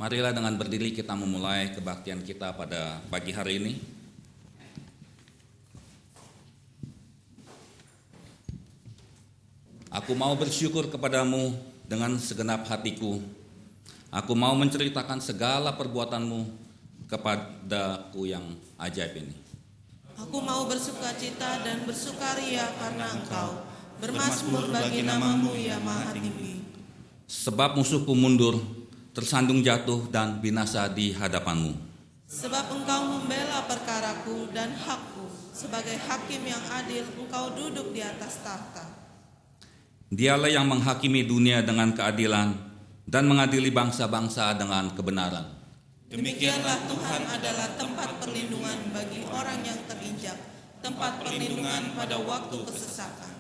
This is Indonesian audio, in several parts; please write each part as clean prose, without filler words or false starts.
Marilah dengan berdiri kita memulai kebaktian kita pada pagi hari ini. Aku mau bersyukur kepadamu dengan segenap hatiku. Aku mau menceritakan segala perbuatanmu kepadaku yang ajaib ini. Aku mau bersukacita dan bersukaria karena Engkau, bermazmur bagi namamu yang maha tinggi. Sebab musuhku mundur, tersandung jatuh dan binasa di hadapanmu. Sebab Engkau membela perkaraku dan hakku, sebagai hakim yang adil Engkau duduk di atas tahta. Dialah yang menghakimi dunia dengan keadilan dan mengadili bangsa-bangsa dengan kebenaran. Demikianlah Tuhan adalah tempat perlindungan bagi orang yang terinjak, tempat perlindungan pada waktu kesesakan.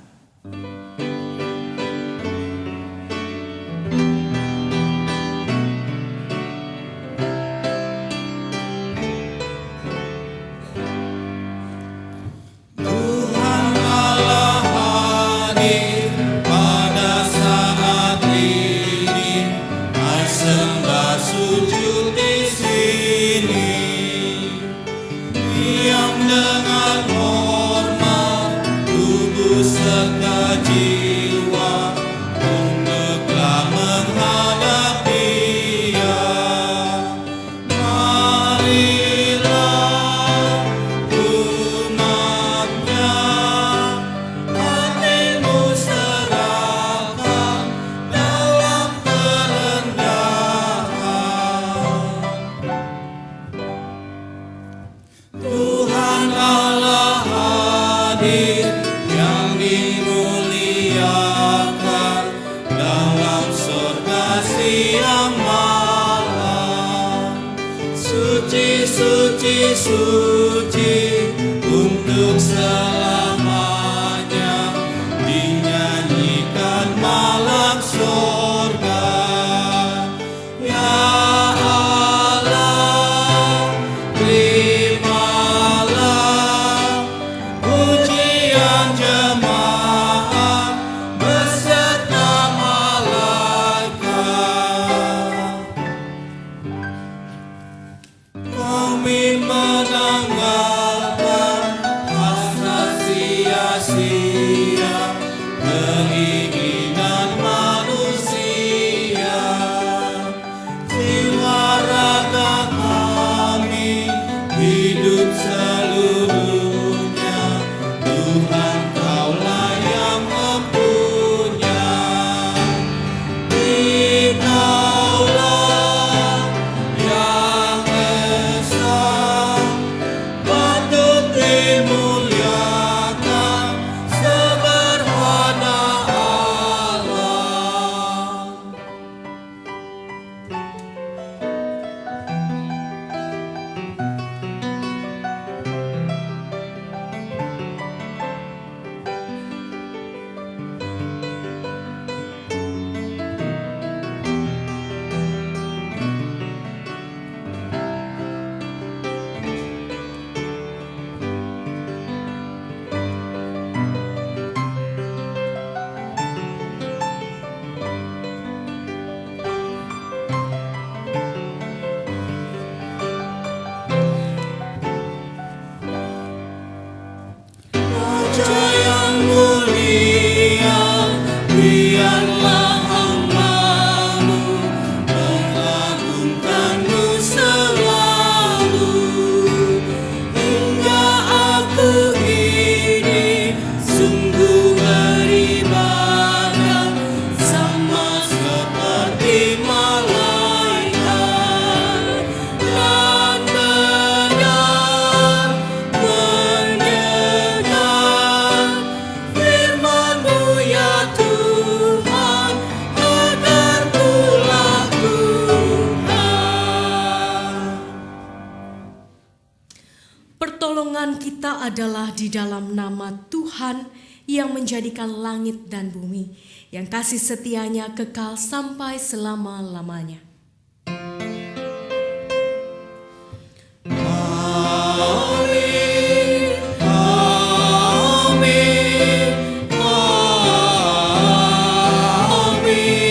Suci untuk selamanya, dinyanyikan malam surga. Ya Allah, terimalah pujian jemaat beserta malaikat. Kami menanggalkan hasrat sia-sia, keinginan manusia. Jiwa raga kami hidup seluruhnya, Tuhan Kaulah yang mempunya. Dikaulah yang esa, patut dimuliakan seberhana Allah. Raja yang mulia, biarlah hamba-Mu mengagungkan-Mu selalu. Hingga aku ini sungguh beribadah, sama seperti malaikat, dan benar mendengar firman-Mu ya Tuhan, agar ku lakukan. Pertolongan kita adalah di dalam nama Tuhan yang menjadikan langit dan bumi, yang kasih setianya kekal sampai selama-lamanya. Amin, amin, amin, amin.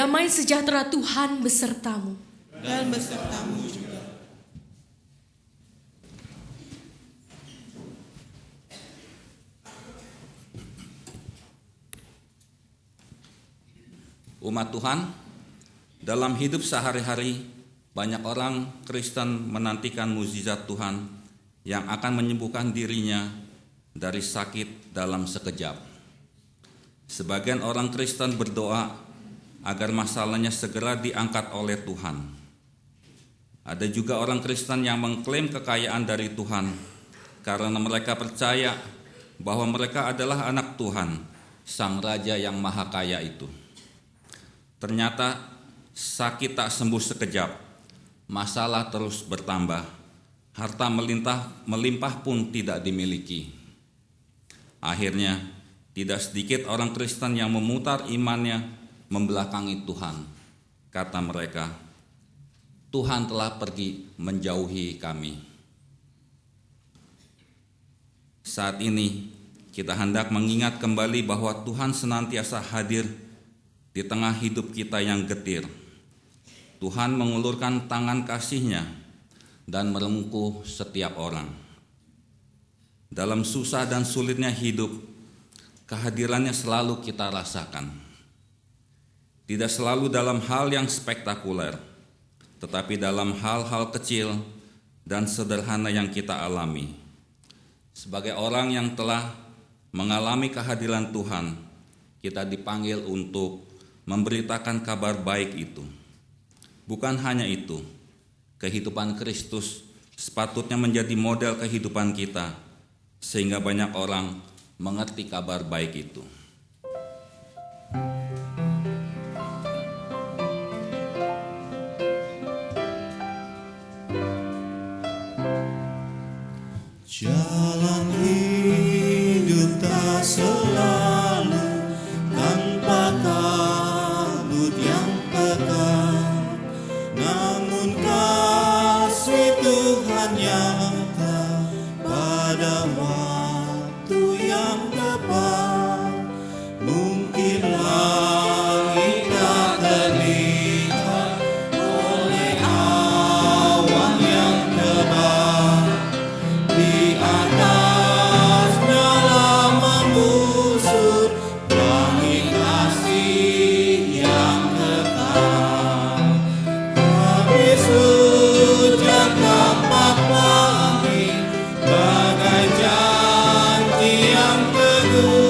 Damai sejahtera Tuhan besertamu. dan besertamu juga. Umat Tuhan, dalam hidup sehari-hari, banyak orang Kristen menantikan mukjizat Tuhan yang akan menyembuhkan dirinya dari sakit dalam sekejap. Sebagian orang Kristen berdoa agar masalahnya segera diangkat oleh Tuhan. Ada juga orang Kristen yang mengklaim kekayaan dari Tuhan karena mereka percaya bahwa mereka adalah anak Tuhan, Sang Raja yang Maha Kaya itu. Ternyata sakit tak sembuh sekejap, masalah terus bertambah, harta melimpah pun tidak dimiliki. Akhirnya, tidak sedikit orang Kristen yang memutar imannya membelakangi Tuhan. Kata mereka, Tuhan telah pergi menjauhi kami. Saat ini, kita hendak mengingat kembali bahwa Tuhan senantiasa hadir di tengah hidup kita yang getir. Tuhan mengulurkan tangan kasih-Nya dan merengkuh setiap orang. Dalam susah dan sulitnya hidup, kehadirannya selalu kita rasakan. Tidak selalu dalam hal yang spektakuler, tetapi dalam hal-hal kecil dan sederhana yang kita alami. Sebagai orang yang telah mengalami kehadiran Tuhan, kita dipanggil untuk memberitakan kabar baik itu. Bukan hanya itu, kehidupan Kristus sepatutnya menjadi model kehidupan kita, sehingga banyak orang mengerti kabar baik itu. Jalan hidup tak selalu tanpa kabut yang pekat, namun kasih Tuhan nyata pada waktu yang tepat. Mungkin langit tak terlihat oleh awan yang tebal, di atasnya lama busur langit kasih yang kekal. Habis hujan tampak langit bagai janji yang teguh.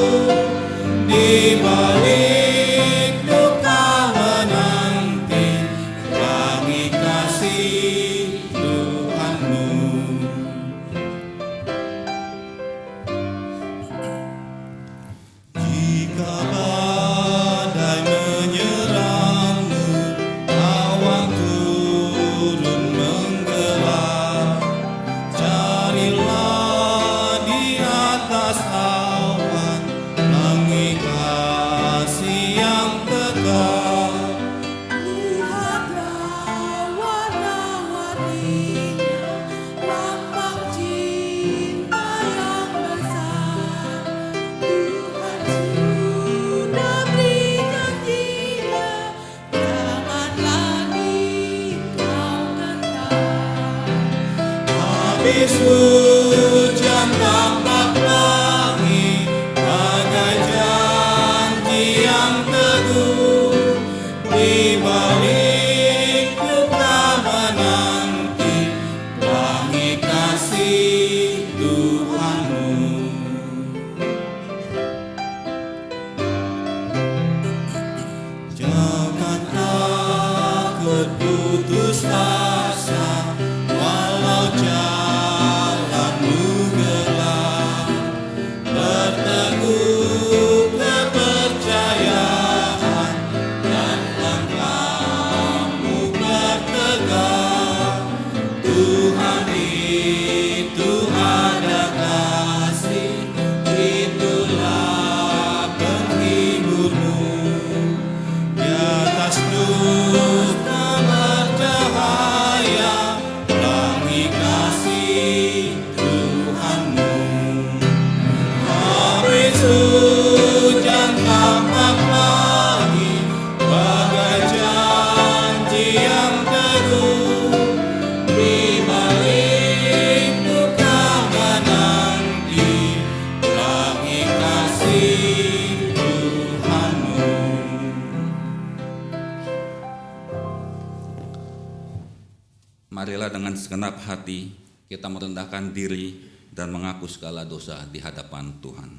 marilah dengan segenap hati kita merendahkan diri dan mengaku segala dosa di hadapan Tuhan.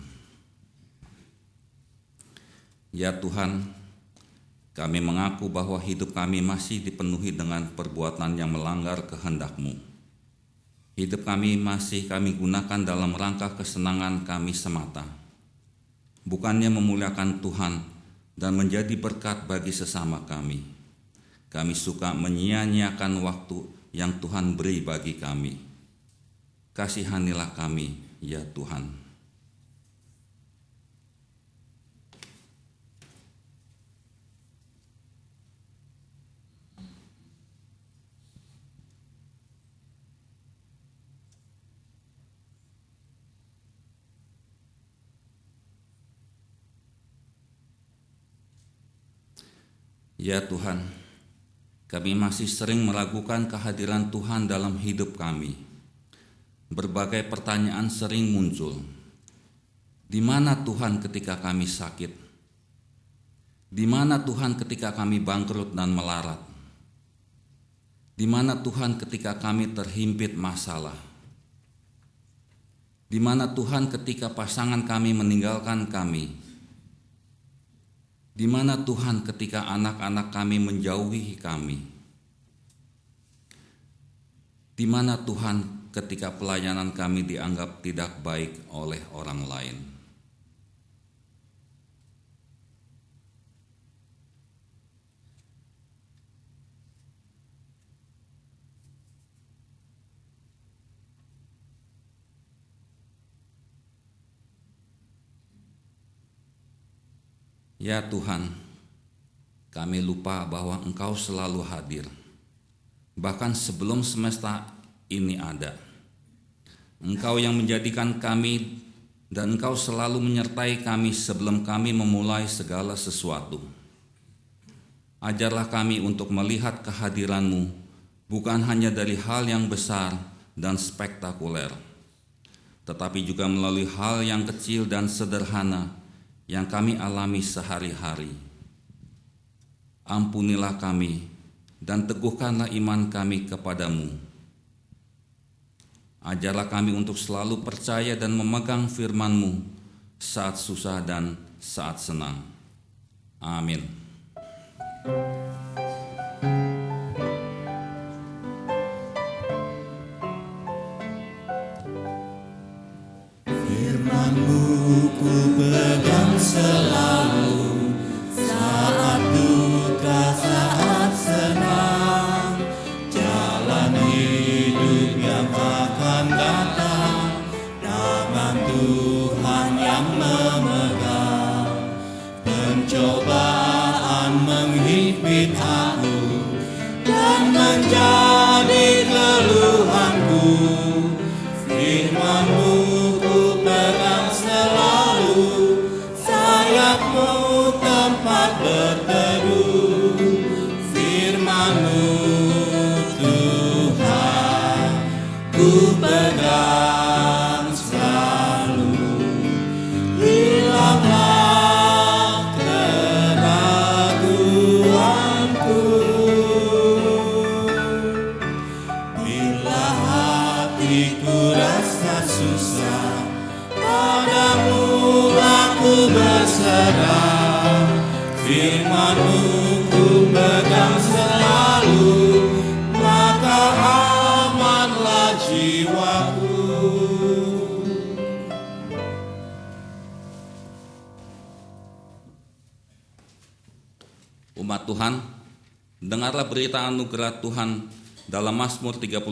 Ya Tuhan, kami mengaku bahwa hidup kami masih dipenuhi dengan perbuatan yang melanggar kehendak-Mu. Hidup kami masih kami gunakan dalam rangka kesenangan kami semata, bukannya memuliakan Tuhan dan menjadi berkat bagi sesama kami. Kami suka menyia-nyiakan waktu yang Tuhan beri bagi kami. Kasihanilah kami, ya Tuhan. Ya Tuhan, kami masih sering meragukan kehadiran Tuhan dalam hidup kami. Berbagai pertanyaan sering muncul. Di mana Tuhan ketika kami sakit? Di mana Tuhan ketika kami bangkrut dan melarat? Di mana Tuhan ketika kami terhimpit masalah? Di mana Tuhan ketika pasangan kami meninggalkan kami? Di mana Tuhan ketika anak-anak kami menjauhi kami? Di mana Tuhan ketika pelayanan kami dianggap tidak baik oleh orang lain? Ya Tuhan, kami lupa bahwa Engkau selalu hadir, bahkan sebelum semesta ini ada. Engkau yang menjadikan kami dan Engkau selalu menyertai kami sebelum kami memulai segala sesuatu. Ajarlah kami untuk melihat kehadiran-Mu bukan hanya dari hal yang besar dan spektakuler, tetapi juga melalui hal yang kecil dan sederhana yang kami alami sehari-hari. Ampunilah kami dan teguhkanlah iman kami kepadamu. Ajarlah kami untuk selalu percaya dan memegang firman-Mu saat susah dan saat senang. Amin. Firman-Mu ku pegang selalu, saat duka, saat senang. Jalan hidup yang akan datang, tangan Tuhan yang memegang. Pencobaan menghimpit aku dan menjadi keluhanku. Firman-Mu ku pegang selalu, sayap-Mu tempat berteduh. Firman-Mu Tuhan ku pegang selalu. Hilanglah keraguanku bila hatiku rasa susah, padamu aku berserah. Firman-Mu ku pegang selalu, maka amanlah jiwaku. Umat Tuhan, dengarlah berita anugerah Tuhan dalam Mazmur 31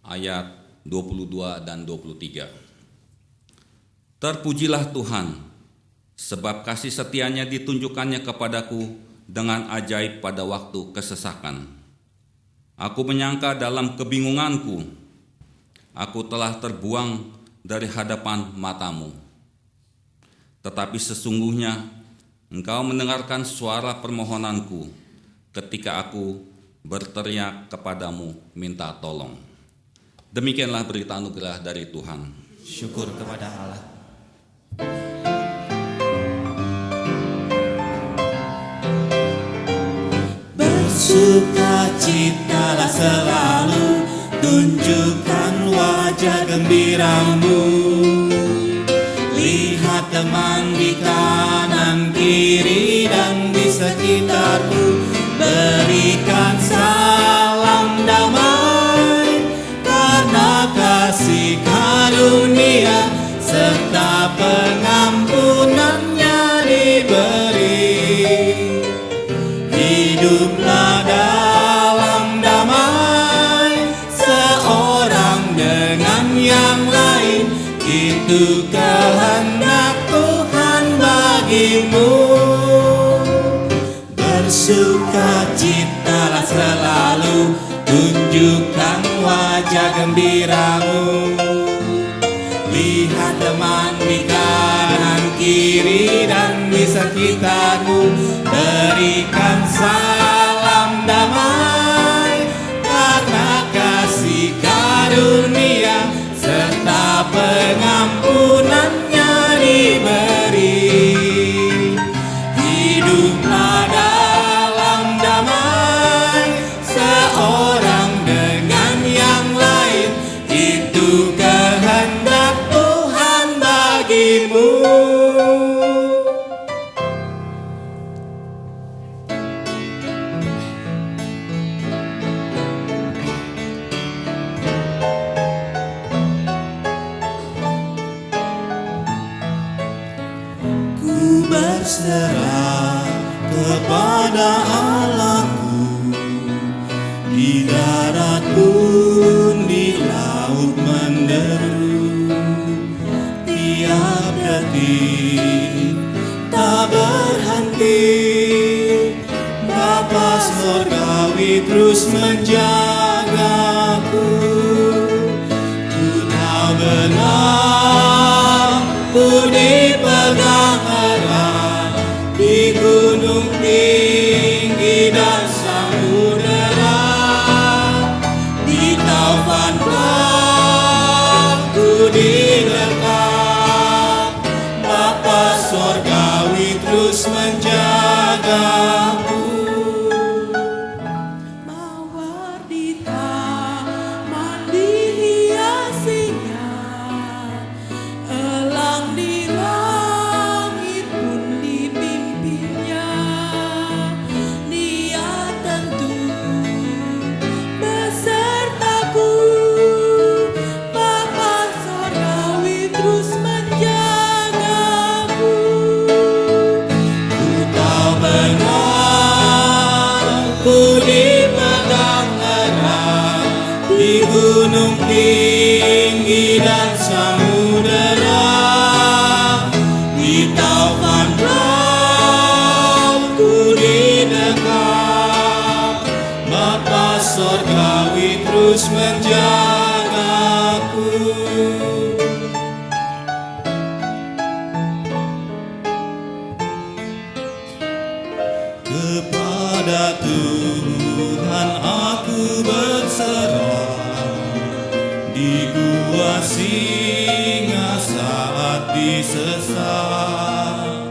ayat 22 dan 23. Terpujilah Tuhan, sebab kasih setia-Nya ditunjukkannya kepadaku dengan ajaib pada waktu kesesakan. Aku menyangka dalam kebingunganku, aku telah terbuang dari hadapan mata-Mu. Tetapi sesungguhnya Engkau mendengarkan suara permohonanku ketika aku berteriak kepadamu minta tolong. Demikianlah berita anugerah dari Tuhan. Syukur kepada Allah. Bersukacitalah selalu gembiramu. Lihat teman di kanan kiri dan di sekitarmu, berikan salam damai, karena kasih karunia serta pengampunannya diberi. Hiduplah dalam damai, seorang dengan yang lain, itu kehendak Tuhan bagimu. Bersukacitalah selalu, tunjukkan wajah gembiramu. Lihat teman di kanan kiri dan di sekitarmu, berikan salam damai, karena kasih karunia serta pengampunannya diberi. Hiduplah dalam damai, seorang dengan yang lain, itu kehendak Tuhan bagimu. Ku berserah kepada Allahku, di darat pun di laut menderu. Tiap detik tak berhenti, Bapa Sorgawi terus menjagaku. Ku tahu benar, ku dipegang erat di gunung tinggi dan samudera, di taufan gelap ku dilekat, Bapa Sorgawi terus menjagaku. Mawar di taman dihiasinya, elang di langit pun dipimpinnya. Dia tentu besertaku, Bapa Sorgawi terus menjagaku. Ku tahu benar, ku dipegang erat di gunung tinggi dan samudera, di taufan gelap ku didekat, Bapa Sorgawi terus menjagaku. Kepada Tuhan aku berserah, di gua singa saat disesat,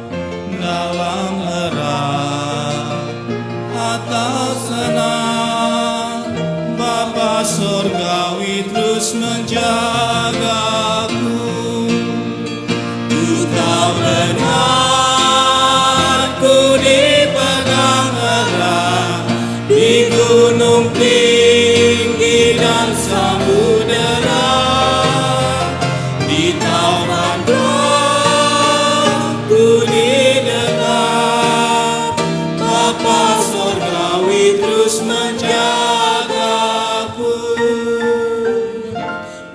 dalam erat atau senang, Bapa Sorgawi terus menjagaku. Ku tahu benar, ku dipegang erat di gunung tinggi dan samudera, di taufan gelap ku didekat, Bapa Sorgawi terus menjagaku.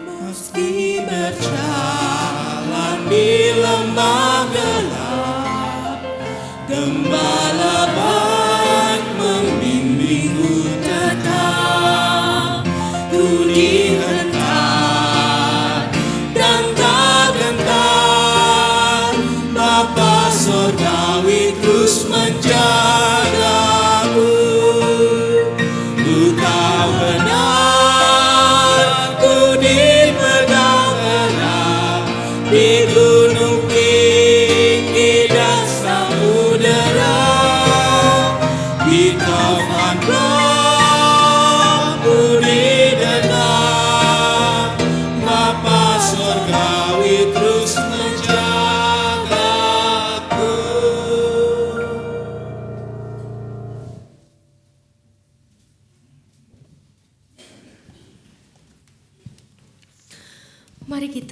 Meski berjalan di lembah gelap, Gembala baik membimbingku tetap. Ku dihentak dan tak gentar, Bapa Sorgawi terus menjagaku. Ku tahu benar, ku dipegang erat di gunung tinggi dan samudera, di taufan gelap ku didekat, Bapa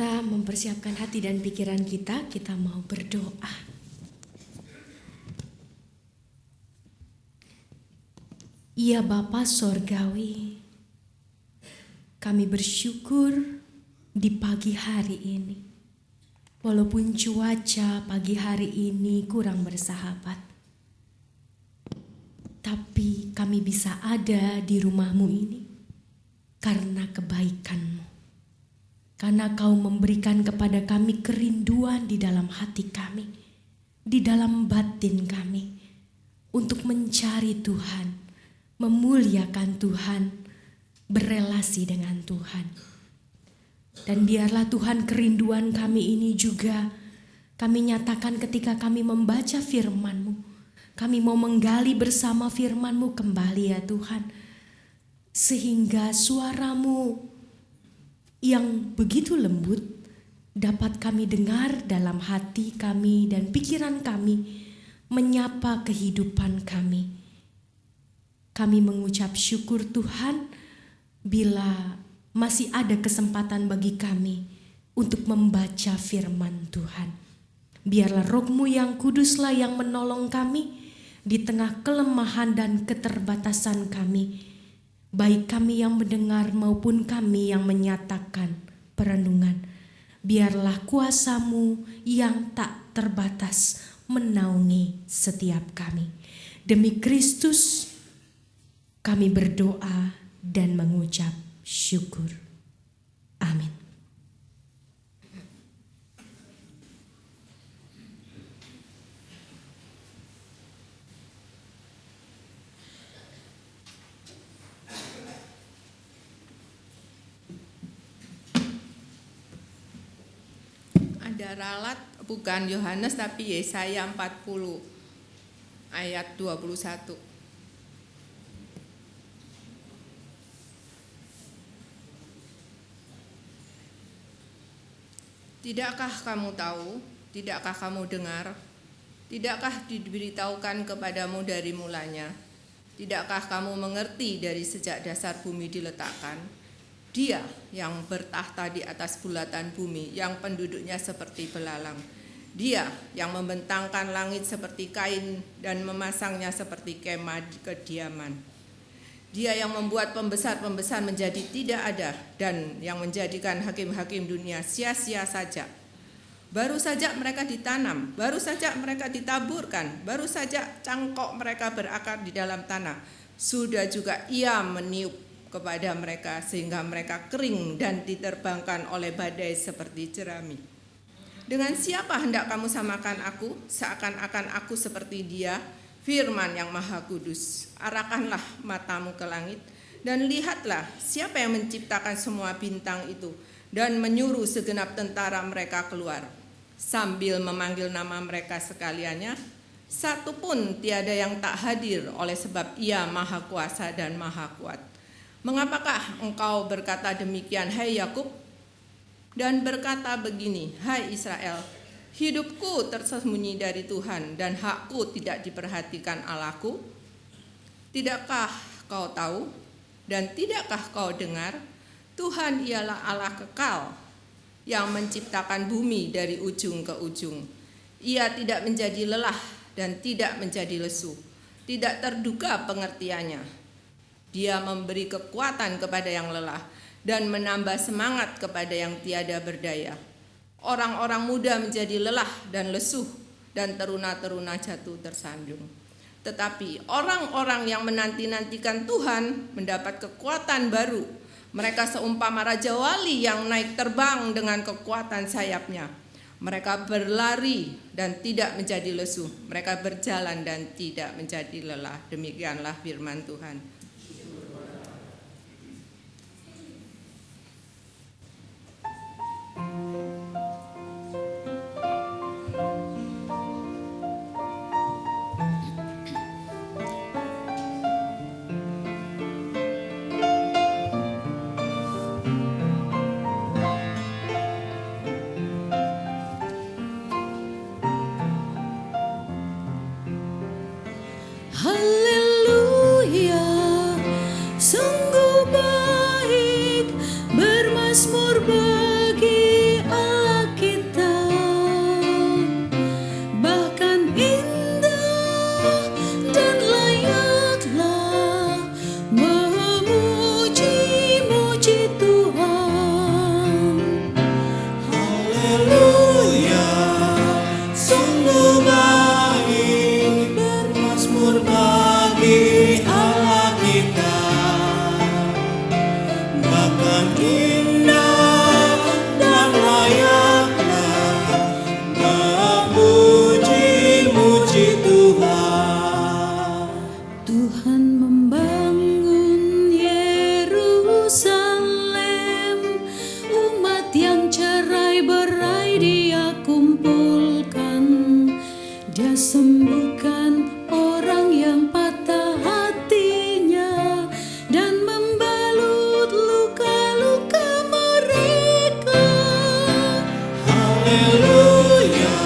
kita mempersiapkan hati dan pikiran kita mau berdoa. Ya Bapa Sorgawi, kami bersyukur di pagi hari ini. Walaupun cuaca pagi hari ini kurang bersahabat, tapi kami bisa ada di rumah-Mu ini karena kebaikan-Mu. Karena Kau memberikan kepada kami kerinduan di dalam hati kami, di dalam batin kami, untuk mencari Tuhan, memuliakan Tuhan, berelasi dengan Tuhan. Dan biarlah Tuhan kerinduan kami ini juga kami nyatakan ketika kami membaca firman-Mu. Kami mau menggali bersama firman-Mu kembali ya Tuhan. Sehingga suara-Mu yang begitu lembut dapat kami dengar dalam hati kami dan pikiran kami, menyapa kehidupan kami. Kami mengucap syukur Tuhan bila masih ada kesempatan bagi kami untuk membaca firman Tuhan. Biarlah Roh-Mu yang kuduslah yang menolong kami di tengah kelemahan dan keterbatasan kami, baik kami yang mendengar maupun kami yang menyatakan perenungan. Biarlah kuasa-Mu yang tak terbatas menaungi setiap kami. Demi Kristus kami berdoa dan mengucap syukur. Amin. Ada ralat bukan Yohanes tapi Yesaya 40 ayat 21. Tidakkah kamu tahu, tidakkah kamu dengar, tidakkah diberitahukan kepadamu dari mulanya, tidakkah kamu mengerti dari sejak dasar bumi diletakkan? Dia yang bertahta di atas bulatan bumi, yang penduduknya seperti belalang. Dia yang membentangkan langit seperti kain dan memasangnya seperti kemah kediaman. Dia yang membuat pembesar-pembesar menjadi tidak ada dan yang menjadikan hakim-hakim dunia sia-sia saja. Baru saja mereka ditanam, baru saja mereka ditaburkan, baru saja cangkok mereka berakar di dalam tanah. Sudah juga Ia meniup kepada mereka sehingga mereka kering dan diterbangkan oleh badai seperti jerami. Dengan siapa hendak kamu samakan aku? Seakan-akan aku seperti Dia, firman yang maha kudus. Arahkanlah matamu ke langit dan lihatlah siapa yang menciptakan semua bintang itu dan menyuruh segenap tentara mereka keluar. Sambil memanggil nama mereka sekaliannya, satu pun tiada yang tak hadir oleh sebab Ia maha kuasa dan maha kuat. Mengapakah engkau berkata demikian, hai Yakub? Dan berkata begini, hai Israel, hidupku tersembunyi dari Tuhan dan hakku tidak diperhatikan Allahku. Tidakkah kau tahu dan tidakkah kau dengar? Tuhan ialah Allah kekal yang menciptakan bumi dari ujung ke ujung. Ia tidak menjadi lelah dan tidak menjadi lesu, tidak terduga pengertiannya. Dia memberi kekuatan kepada yang lelah dan menambah semangat kepada yang tiada berdaya. Orang-orang muda menjadi lelah dan lesuh dan teruna-teruna jatuh tersandung. Tetapi orang-orang yang menanti-nantikan Tuhan mendapat kekuatan baru. Mereka seumpama Raja Wali yang naik terbang dengan kekuatan sayapnya. Mereka berlari dan tidak menjadi lesuh. Mereka berjalan dan tidak menjadi lelah. Demikianlah firman Tuhan. Haleluya, sungguh baik bermazmur bagi Dia sembuhkan orang yang patah hatinya dan membalut luka-luka mereka. Haleluya,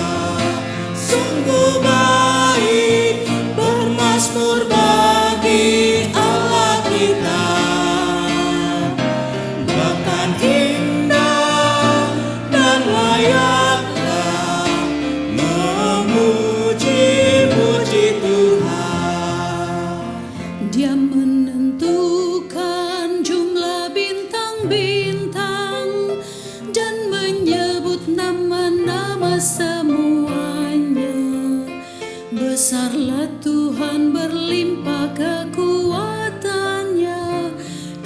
sungguh baik bermazmur bagi Allah kita. Bahkan indah dan layaklah memuji-muji Tuhan. Dia menentukan jumlah bintang-bintang dan menyebut nama-nama semuanya. Besarlah Tuhan, berlimpah kekuatannya,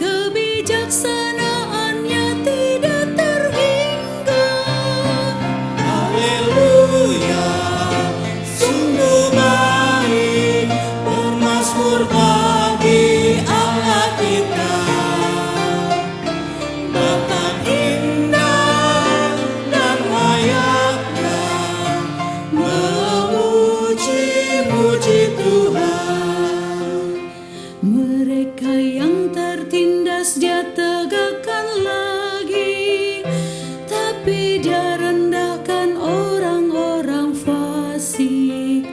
kebijaksanaannya tidak terhingga. Haleluya, sungguh baik bermazmur bagi Allah kita. Bahkan indah dan layaklah memuji-muji Tuhan. Mereka yang tertindas Dia tegakkan lagi, tapi Dia rendahkan orang-orang fasik.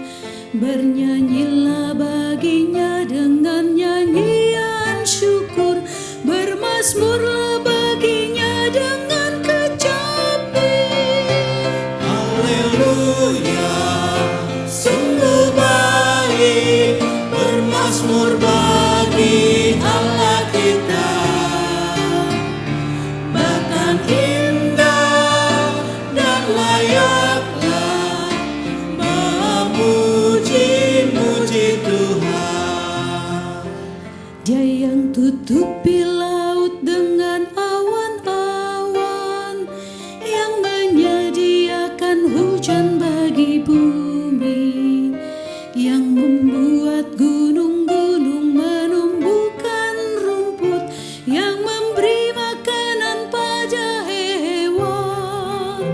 Bernyanyilah baginya dengan nyanyian syukur, bermazmurlah baginya dengan kecapi. Haleluya, sungguh baik bermazmur bagi Allah kita. Bahkan indah dan layaklah memuji-muji Tuhan. Dia yang tutupi laut dengan awan-awan, yang menyediakan hujan bagi bumi, yang membuat gunung-gunung menumbuhkan rumput, yang memberi makanan pada hewan,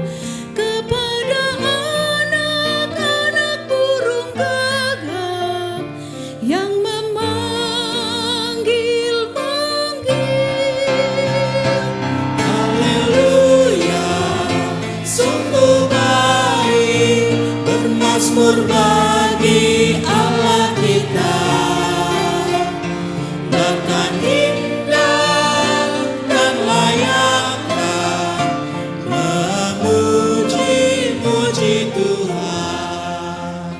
kepada anak-anak burung gagak, yang memanggil-manggil. Haleluya, sungguh baik bermazmur bagi Allah kita. Bahkan indah dan layaklah memuji-muji Tuhan.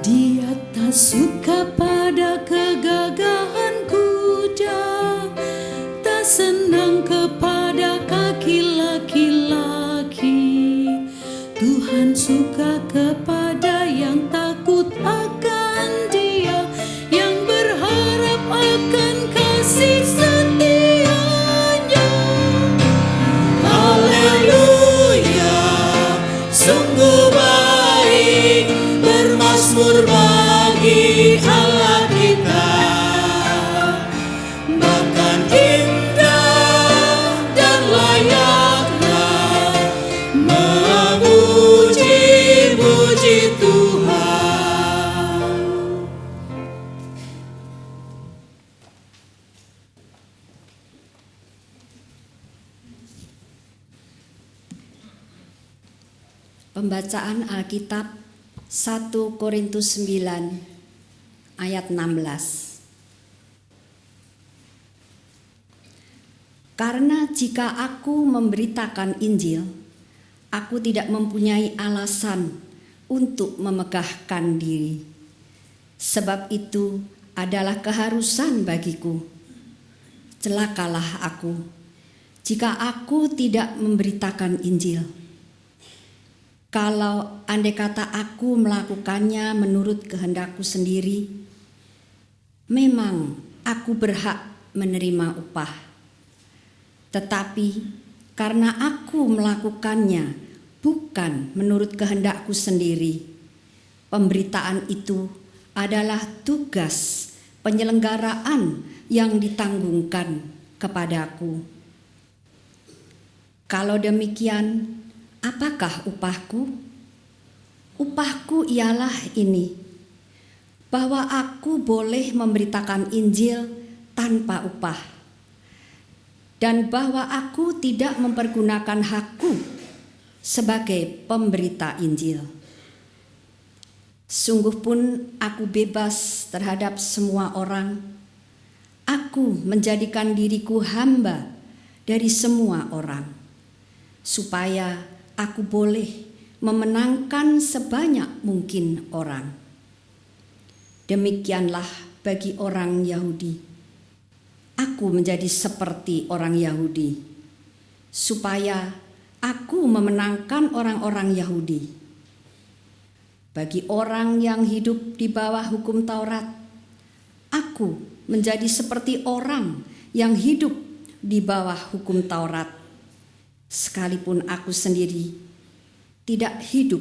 Dia tak suka pada kegagahan kuda, tak senang kepada kaki laki-laki. Tuhan suka kepada yang takut akan Dia, yang berharap akan kasih setianya. Haleluya, sungguh baik bermazmur bagi Allah kita. Bahkan indah dan layaklah memuji-muji Tuhan. Pembacaan Alkitab 1 Korintus 9 ayat 16. Karena jika aku memberitakan Injil, aku tidak mempunyai alasan untuk memegahkan diri. Sebab itu adalah keharusan bagiku. Celakalah aku jika aku tidak memberitakan Injil. Kalau andai kata aku melakukannya menurut kehendakku sendiri, memang aku berhak menerima upah. Tetapi karena aku melakukannya bukan menurut kehendakku sendiri, pemberitaan itu adalah tugas penyelenggaraan yang ditanggungkan kepadaku. Kalau demikian, apakah upahku? upahku ialah ini, bahwa aku boleh memberitakan Injil tanpa upah, dan bahwa aku tidak mempergunakan hakku sebagai pemberita Injil. Sungguh pun aku bebas terhadap semua orang. Aku menjadikan diriku hamba dari semua orang, supaya aku boleh memenangkan sebanyak mungkin orang. Demikianlah bagi orang Yahudi. Aku menjadi seperti orang Yahudi, supaya aku memenangkan orang-orang Yahudi. Bagi orang yang hidup di bawah hukum Taurat, aku menjadi seperti orang yang hidup di bawah hukum Taurat, sekalipun aku sendiri tidak hidup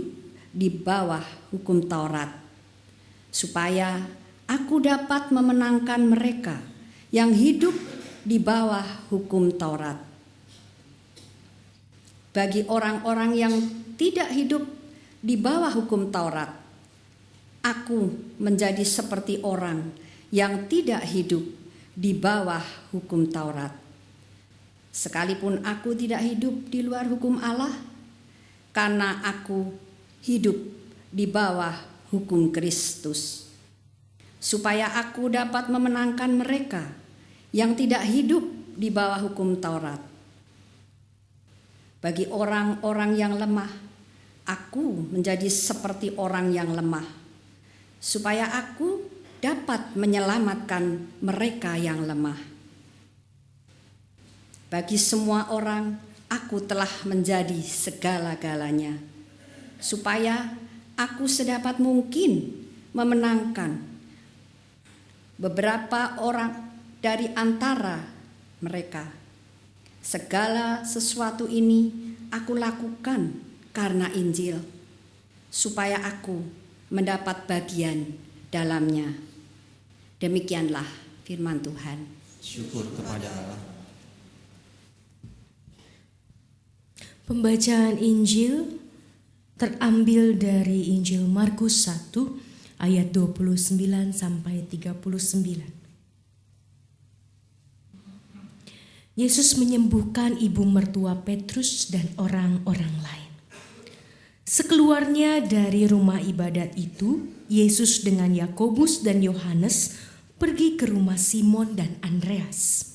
di bawah hukum Taurat, supaya aku dapat memenangkan mereka yang hidup di bawah hukum Taurat. Bagi orang-orang yang tidak hidup di bawah hukum Taurat, aku menjadi seperti orang yang tidak hidup di bawah hukum Taurat. Sekalipun aku tidak hidup di luar hukum Allah, karena aku hidup di bawah hukum Kristus, supaya aku dapat memenangkan mereka yang tidak hidup di bawah hukum Taurat. Bagi orang-orang yang lemah, aku menjadi seperti orang yang lemah, supaya aku dapat menyelamatkan mereka yang lemah. Bagi semua orang, aku telah menjadi segala-galanya, supaya aku sedapat mungkin memenangkan beberapa orang dari antara mereka. Segala sesuatu ini aku lakukan karena Injil, supaya aku mendapat bagian dalamnya. Demikianlah firman Tuhan. Syukur kepada Allah. Pembacaan Injil terambil dari Injil Markus 1 ayat 29 sampai 39. Yesus menyembuhkan ibu mertua Petrus dan orang-orang lain. Sekeluarnya dari rumah ibadat itu, Yesus dengan Yakobus dan Yohanes pergi ke rumah Simon dan Andreas.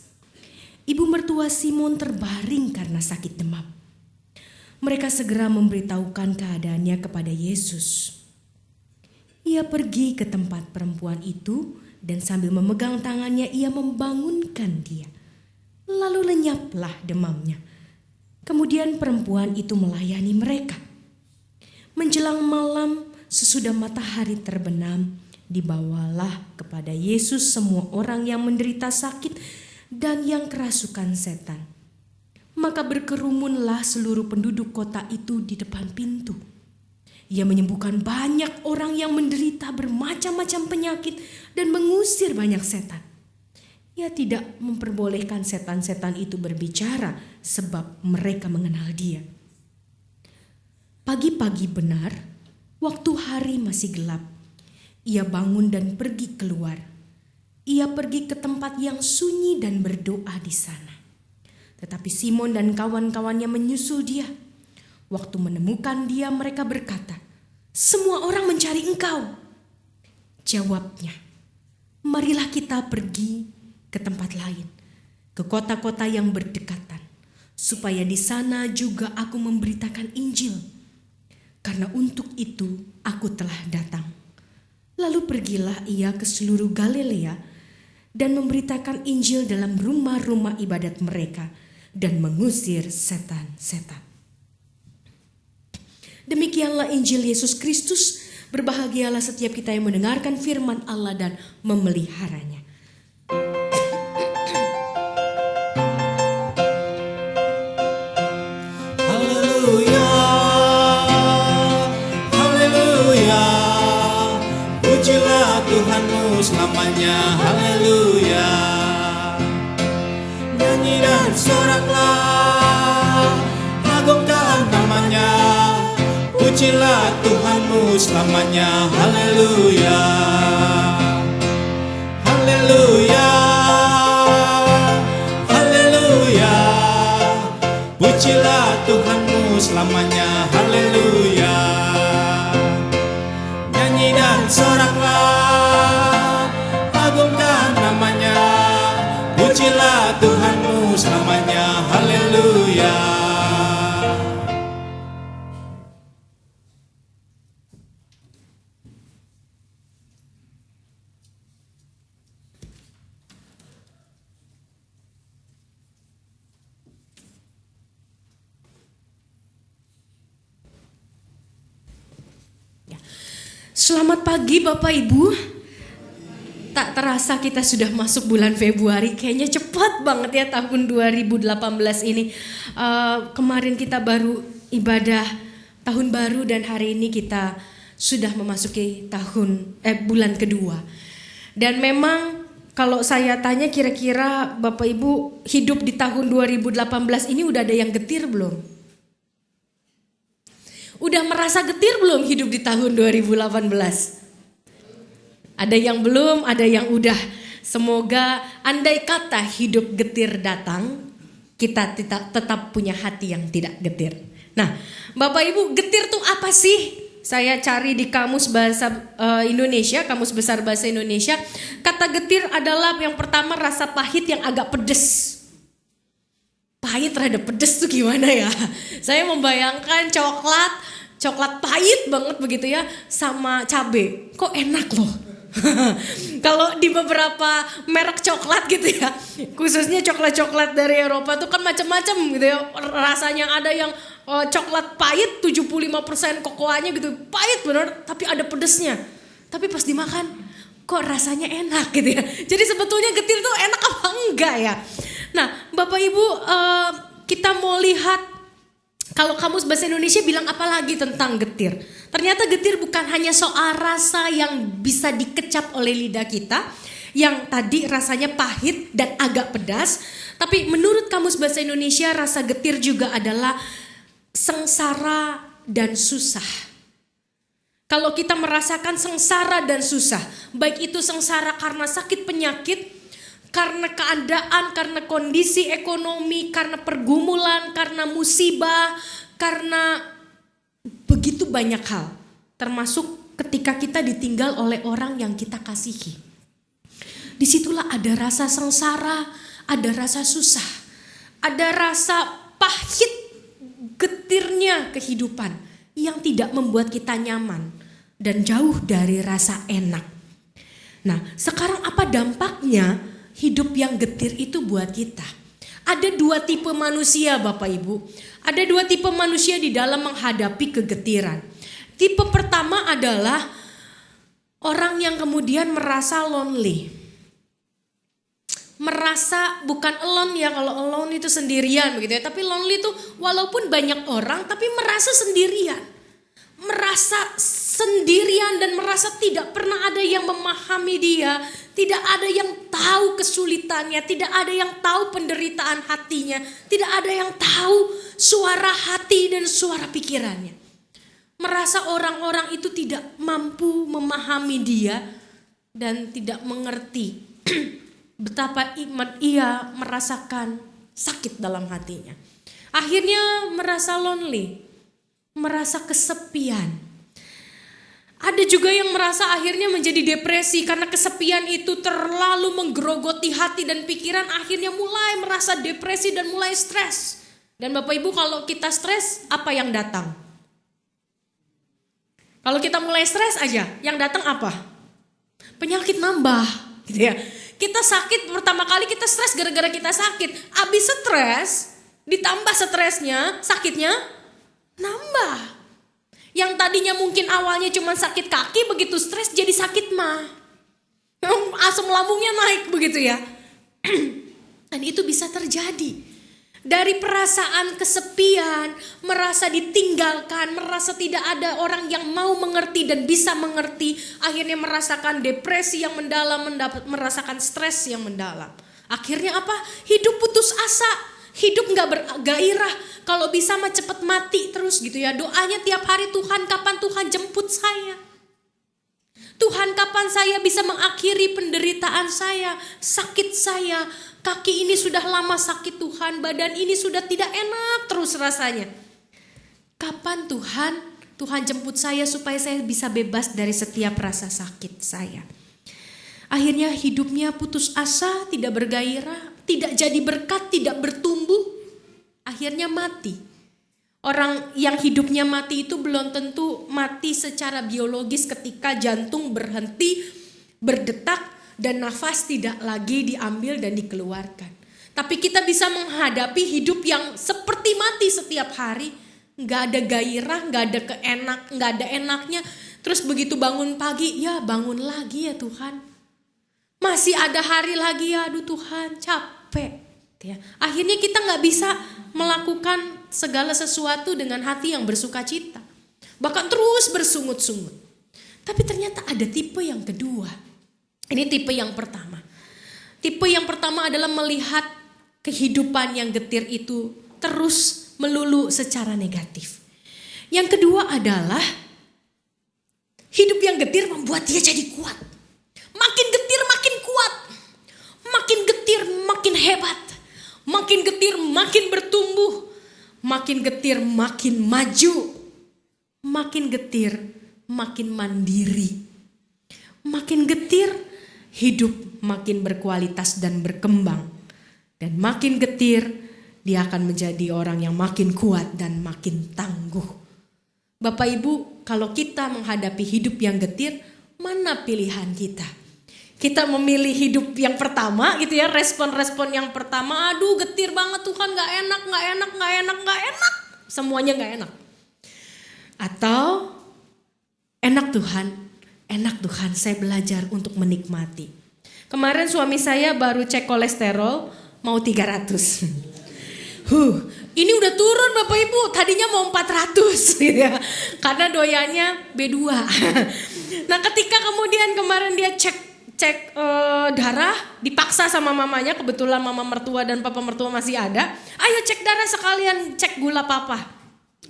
Ibu mertua Simon terbaring karena sakit demam. Mereka segera memberitahukan keadaannya kepada Yesus. Ia pergi ke tempat perempuan itu dan sambil memegang tangannya ia membangunkan dia. Lalu lenyaplah demamnya. Kemudian perempuan itu melayani mereka. Menjelang malam, sesudah matahari terbenam, dibawalah kepada Yesus semua orang yang menderita sakit dan yang kerasukan setan. Maka berkerumunlah seluruh penduduk kota itu di depan pintu. Ia menyembuhkan banyak orang yang menderita bermacam-macam penyakit dan mengusir banyak setan. Ia tidak memperbolehkan setan-setan itu berbicara sebab mereka mengenal dia. Pagi-pagi benar, waktu hari masih gelap, ia bangun dan pergi keluar. Ia pergi ke tempat yang sunyi dan berdoa di sana. Tetapi Simon dan kawan-kawannya menyusul dia. Waktu menemukan dia, mereka berkata, "Semua orang mencari engkau." Jawabnya, "Marilah kita pergi ke tempat lain, ke kota-kota yang berdekatan, supaya di sana juga aku memberitakan Injil. Karena untuk itu aku telah datang." Lalu pergilah ia ke seluruh Galilea dan memberitakan Injil dalam rumah-rumah ibadat mereka dan mengusir setan-setan. Demikianlah Injil Yesus Kristus. Berbahagialah setiap kita yang mendengarkan firman Allah dan memeliharanya. Haleluya, haleluya, pujilah Tuhanmu selamanya, haleluya. Nyanyi dan soraklah, agungkan namanya, puji Pujilah Tuhanmu selamanya. Haleluya. Haleluya. Haleluya. Pujilah Tuhanmu selamanya. Haleluya. Nyanyi dan soraklah, agungkan namanya. Pujilah Tuhanmu selamanya. Haleluya. Selamat pagi Bapak Ibu. Tak terasa kita sudah masuk bulan Februari. Kayaknya cepat banget ya tahun 2018 ini. Kemarin kita baru ibadah tahun baru dan hari ini kita sudah memasuki bulan kedua. Dan memang kalau saya tanya kira-kira Bapak Ibu hidup di tahun 2018 ini udah ada yang getir belum? Udah merasa getir belum hidup di tahun 2018? Ada yang belum, ada yang udah. Semoga andai kata hidup getir datang, kita tetap punya hati yang tidak getir. Nah, Bapak Ibu, getir tuh apa sih? Saya cari di Kamus Bahasa Indonesia, Kamus Besar Bahasa Indonesia. Kata getir adalah yang pertama rasa pahit yang agak pedes. Pahit terhadap pedes tuh gimana ya? Saya membayangkan coklat pahit banget begitu ya, sama cabe. Kok enak loh. Kalau di beberapa merek coklat gitu ya, khususnya coklat-coklat dari Eropa tuh kan macam-macam gitu ya. Rasanya ada yang coklat pahit 75% kokoanya gitu. Pahit bener tapi ada pedesnya. Tapi pas dimakan kok rasanya enak gitu ya. Jadi sebetulnya getir tuh enak apa enggak ya? Nah, Bapak Ibu, kita mau lihat kalau Kamus Bahasa Indonesia bilang apa lagi tentang getir. Ternyata getir bukan hanya soal rasa yang bisa dikecap oleh lidah kita, yang tadi rasanya pahit dan agak pedas. Tapi menurut Kamus Bahasa Indonesia rasa getir juga adalah sengsara dan susah. Kalau kita merasakan sengsara dan susah, baik itu sengsara karena sakit penyakit, karena keadaan, karena kondisi ekonomi, karena pergumulan, karena musibah, karena begitu banyak hal. Termasuk ketika kita ditinggal oleh orang yang kita kasihi. Disitulah ada rasa sengsara, ada rasa susah, ada rasa pahit, getirnya kehidupan yang tidak membuat kita nyaman dan jauh dari rasa enak. Nah, sekarang apa dampaknya hidup yang getir itu buat kita? Ada dua tipe manusia Bapak Ibu. Ada dua tipe manusia di dalam menghadapi kegetiran. Tipe pertama adalah orang yang kemudian merasa lonely. Merasa bukan alone ya, kalau alone itu sendirian begitu ya. Tapi lonely itu walaupun banyak orang tapi merasa sendirian. Merasa sendirian dan merasa tidak pernah ada yang memahami dia. Tidak ada yang tahu kesulitannya, tidak ada yang tahu penderitaan hatinya, tidak ada yang tahu suara hati dan suara pikirannya. Merasa orang-orang itu tidak mampu memahami dia dan tidak mengerti betapa ia merasakan sakit dalam hatinya. Akhirnya merasa lonely, merasa kesepian. Ada juga yang merasa akhirnya menjadi depresi karena kesepian itu terlalu menggerogoti hati dan pikiran, akhirnya mulai merasa depresi dan mulai stres. Dan Bapak Ibu, kalau kita stres, apa yang datang? Kalau kita mulai stres aja, yang datang apa? Penyakit nambah gitu ya. Kita sakit pertama kali, kita stres gara-gara kita sakit. Abis stres, ditambah stresnya, sakitnya nambah. Yang tadinya mungkin awalnya cuma sakit kaki, begitu stres jadi sakit mah. Asam lambungnya naik begitu ya. Dan itu bisa terjadi. Dari perasaan kesepian, merasa ditinggalkan, merasa tidak ada orang yang mau mengerti dan bisa mengerti. Akhirnya merasakan depresi yang mendalam, merasakan stres yang mendalam. Akhirnya apa? Hidup putus asa. hidup nggak bergairah. Kalau bisa mah cepet mati terus gitu ya. Doanya tiap hari, Tuhan kapan Tuhan jemput saya? Tuhan kapan saya bisa mengakhiri penderitaan saya, sakit saya. Kaki ini sudah lama sakit Tuhan, badan ini sudah tidak enak terus rasanya. Kapan Tuhan jemput saya supaya saya bisa bebas dari setiap rasa sakit saya. Akhirnya hidupnya putus asa, tidak bergairah, tidak jadi berkat, tidak bertumbuh. Akhirnya mati. Orang yang hidupnya mati itu belum tentu mati secara biologis ketika jantung berhenti berdetak dan nafas tidak lagi diambil dan dikeluarkan. Tapi kita bisa menghadapi hidup yang seperti mati setiap hari. Gak ada gairah, gak ada enaknya. Terus begitu bangun pagi, ya bangun lagi ya Tuhan. Masih ada hari lagi ya, aduh Tuhan capek. Ya. Akhirnya kita gak bisa melakukan segala sesuatu dengan hati yang bersuka cita. Bahkan terus bersungut-sungut. Tapi ternyata ada tipe yang kedua. Ini tipe yang pertama. Tipe yang pertama adalah melihat kehidupan yang getir itu terus melulu secara negatif. Yang kedua adalah hidup yang getir membuat dia jadi kuat. Makin getir makin kuat. Makin getir makin hebat. Makin getir makin bertumbuh. Makin getir makin maju. Makin getir makin mandiri. Makin getir hidup makin berkualitas dan berkembang. Dan makin getir dia akan menjadi orang yang makin kuat dan makin tangguh. Bapak Ibu, kalau kita menghadapi hidup yang getir, mana pilihan kita? Kita memilih hidup yang pertama gitu ya, respon-respon yang pertama, aduh getir banget Tuhan, gak enak. Semuanya gak enak. Atau enak Tuhan, saya belajar untuk menikmati. Kemarin suami saya baru cek kolesterol, mau 300. Ini udah turun Bapak Ibu, tadinya mau 400 gitu ya. Karena doyannya B2. Nah ketika kemudian kemarin dia cek darah, dipaksa sama mamanya, kebetulan mama mertua dan papa mertua masih ada. Ayo cek darah sekalian, cek gula papa.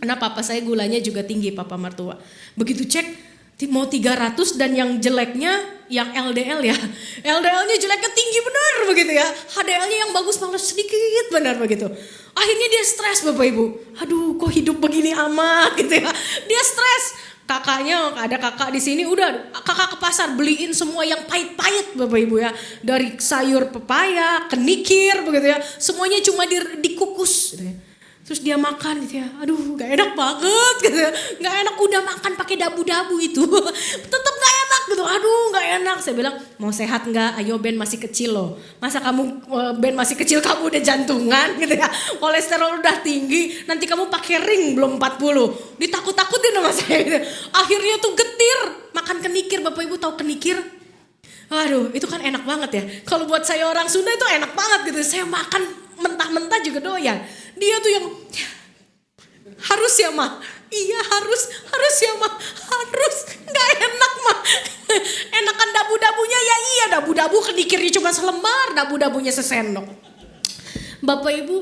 Karena papa saya gulanya juga tinggi, papa mertua. Begitu cek mau 300 dan yang jeleknya yang LDL ya. LDL-nya jeleknya tinggi benar begitu ya. HDL-nya yang bagus malah sedikit benar begitu. Akhirnya dia stres Bapak Ibu. Aduh kok hidup begini amat gitu ya. Dia stres. Kakaknya, ada kakak di sini, udah kakak ke pasar beliin semua yang pahit-pahit Bapak Ibu ya. Dari sayur pepaya, kenikir begitu ya. Semuanya cuma dikukus gitu ya. Terus dia makan gitu ya, aduh gak enak banget gitu ya. Gak enak, udah makan pakai dabu-dabu itu. Tetap gak enak gitu, aduh gak enak. Saya bilang, mau sehat gak? Ayo Ben masih kecil loh. Masa kamu Ben masih kecil kamu udah jantungan gitu ya. Kolesterol udah tinggi, nanti kamu pakai ring belum 40. Ditakut-takutin sama saya gitu. Akhirnya tuh getir, makan kenikir. Bapak Ibu tahu kenikir? Aduh itu kan enak banget ya. Kalau buat saya orang Sunda itu enak banget gitu. Saya makan mentah-mentah juga doyan. Dia tuh yang harus ya mah. Iya harus ya mah. Harus. Gak enak mah. Enakan dabu-dabunya ya iya. Dabu-dabu kenikirnya cuma selembar. Dabu-dabunya sesendok. Bapak Ibu.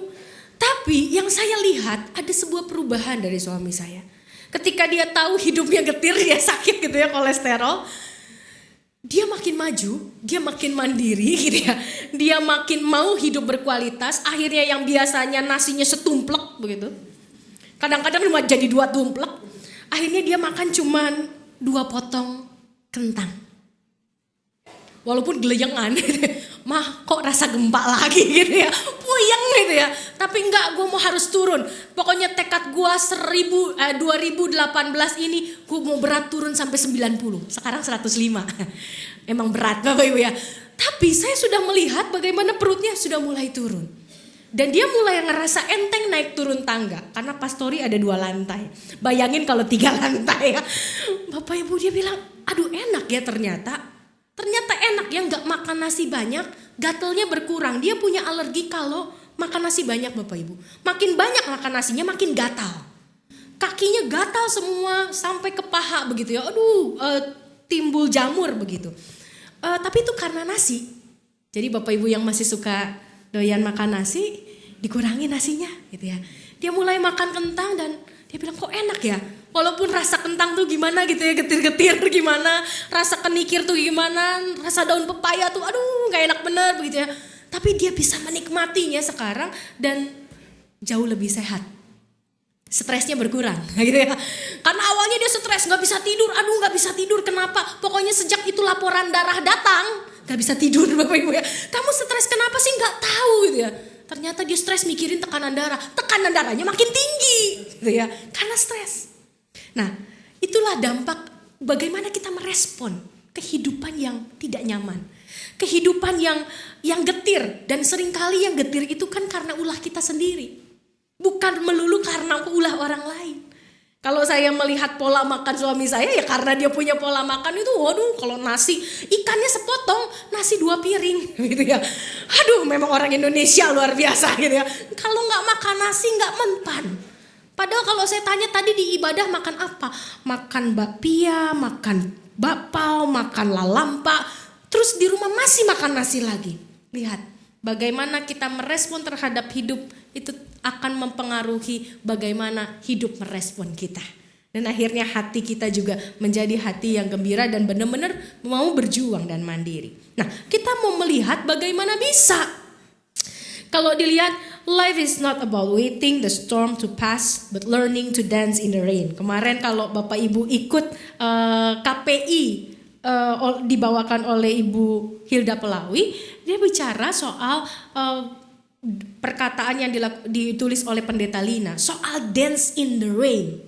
Tapi yang saya lihat ada sebuah perubahan dari suami saya. Ketika dia tahu hidupnya getir, dia sakit gitu ya kolesterol. Dia makin maju, dia makin mandiri gitu ya. Dia makin mau hidup berkualitas. Akhirnya yang biasanya nasinya setumplek begitu. Kadang-kadang cuma jadi 2 tumplek. Akhirnya dia makan cuman 2 potong kentang. Walaupun geleyengan gitu ya. Mah kok rasa gempa lagi gitu ya. Puyeng gitu ya. Tapi enggak, gue mau harus turun. Pokoknya tekad gue 2018 ini gue mau berat turun sampai 90. Sekarang 105. Emang berat Bapak Ibu ya. Tapi saya sudah melihat bagaimana perutnya sudah mulai turun. Dan dia mulai ngerasa enteng naik turun tangga. Karena pastori ada 2 lantai. Bayangin kalau 3 lantai ya. Bapak Ibu dia bilang, aduh enak ya ternyata. Ternyata enak ya, gak makan nasi banyak, gatelnya berkurang. Dia punya alergi kalau makan nasi banyak Bapak Ibu. Makin banyak makan nasinya makin gatal. Kakinya gatal semua sampai ke paha begitu ya. Aduh timbul jamur begitu. Tapi itu karena nasi. Jadi Bapak Ibu yang masih suka doyan makan nasi, dikurangi nasinya gitu ya. Dia mulai makan kentang dan dia bilang kok enak ya. Walaupun rasa kentang tuh gimana gitu ya, getir-getir gimana, rasa kenikir tuh gimana, rasa daun pepaya tuh aduh gak enak bener begitu ya. Tapi dia bisa menikmatinya sekarang dan jauh lebih sehat. Stresnya berkurang gitu ya. Karena awalnya dia stres, gak bisa tidur, gak bisa tidur, kenapa? Pokoknya sejak itu laporan darah datang, gak bisa tidur Bapak Ibu ya. Kamu stres kenapa sih? Gak tahu gitu ya. Ternyata dia stres mikirin tekanan darahnya makin tinggi gitu ya. Karena stres. Nah itulah dampak bagaimana kita merespon kehidupan yang tidak nyaman. Kehidupan yang getir, dan seringkali yang getir itu kan karena ulah kita sendiri. Bukan melulu karena ulah orang lain. Kalau saya melihat pola makan suami saya ya karena dia punya pola makan itu, waduh kalau nasi ikannya sepotong, nasi 2 piring gitu ya. Aduh memang orang Indonesia luar biasa gitu ya. Kalau nggak makan nasi nggak mempan. Padahal kalau saya tanya tadi di ibadah makan apa? Makan bakpia, makan bakpao, makan lalampa. Terus di rumah masih makan nasi lagi. Lihat bagaimana kita merespon terhadap hidup itu akan mempengaruhi bagaimana hidup merespon kita. Dan akhirnya hati kita juga menjadi hati yang gembira dan benar-benar mau berjuang dan mandiri. Nah kita mau melihat bagaimana bisa. Kalau dilihat, life is not about waiting the storm to pass, but learning to dance in the rain. Kemarin kalau Bapak Ibu ikut KPI dibawakan oleh Ibu Hilda Pelawi, dia bicara soal perkataan yang ditulis oleh Pendeta Lina soal dance in the rain.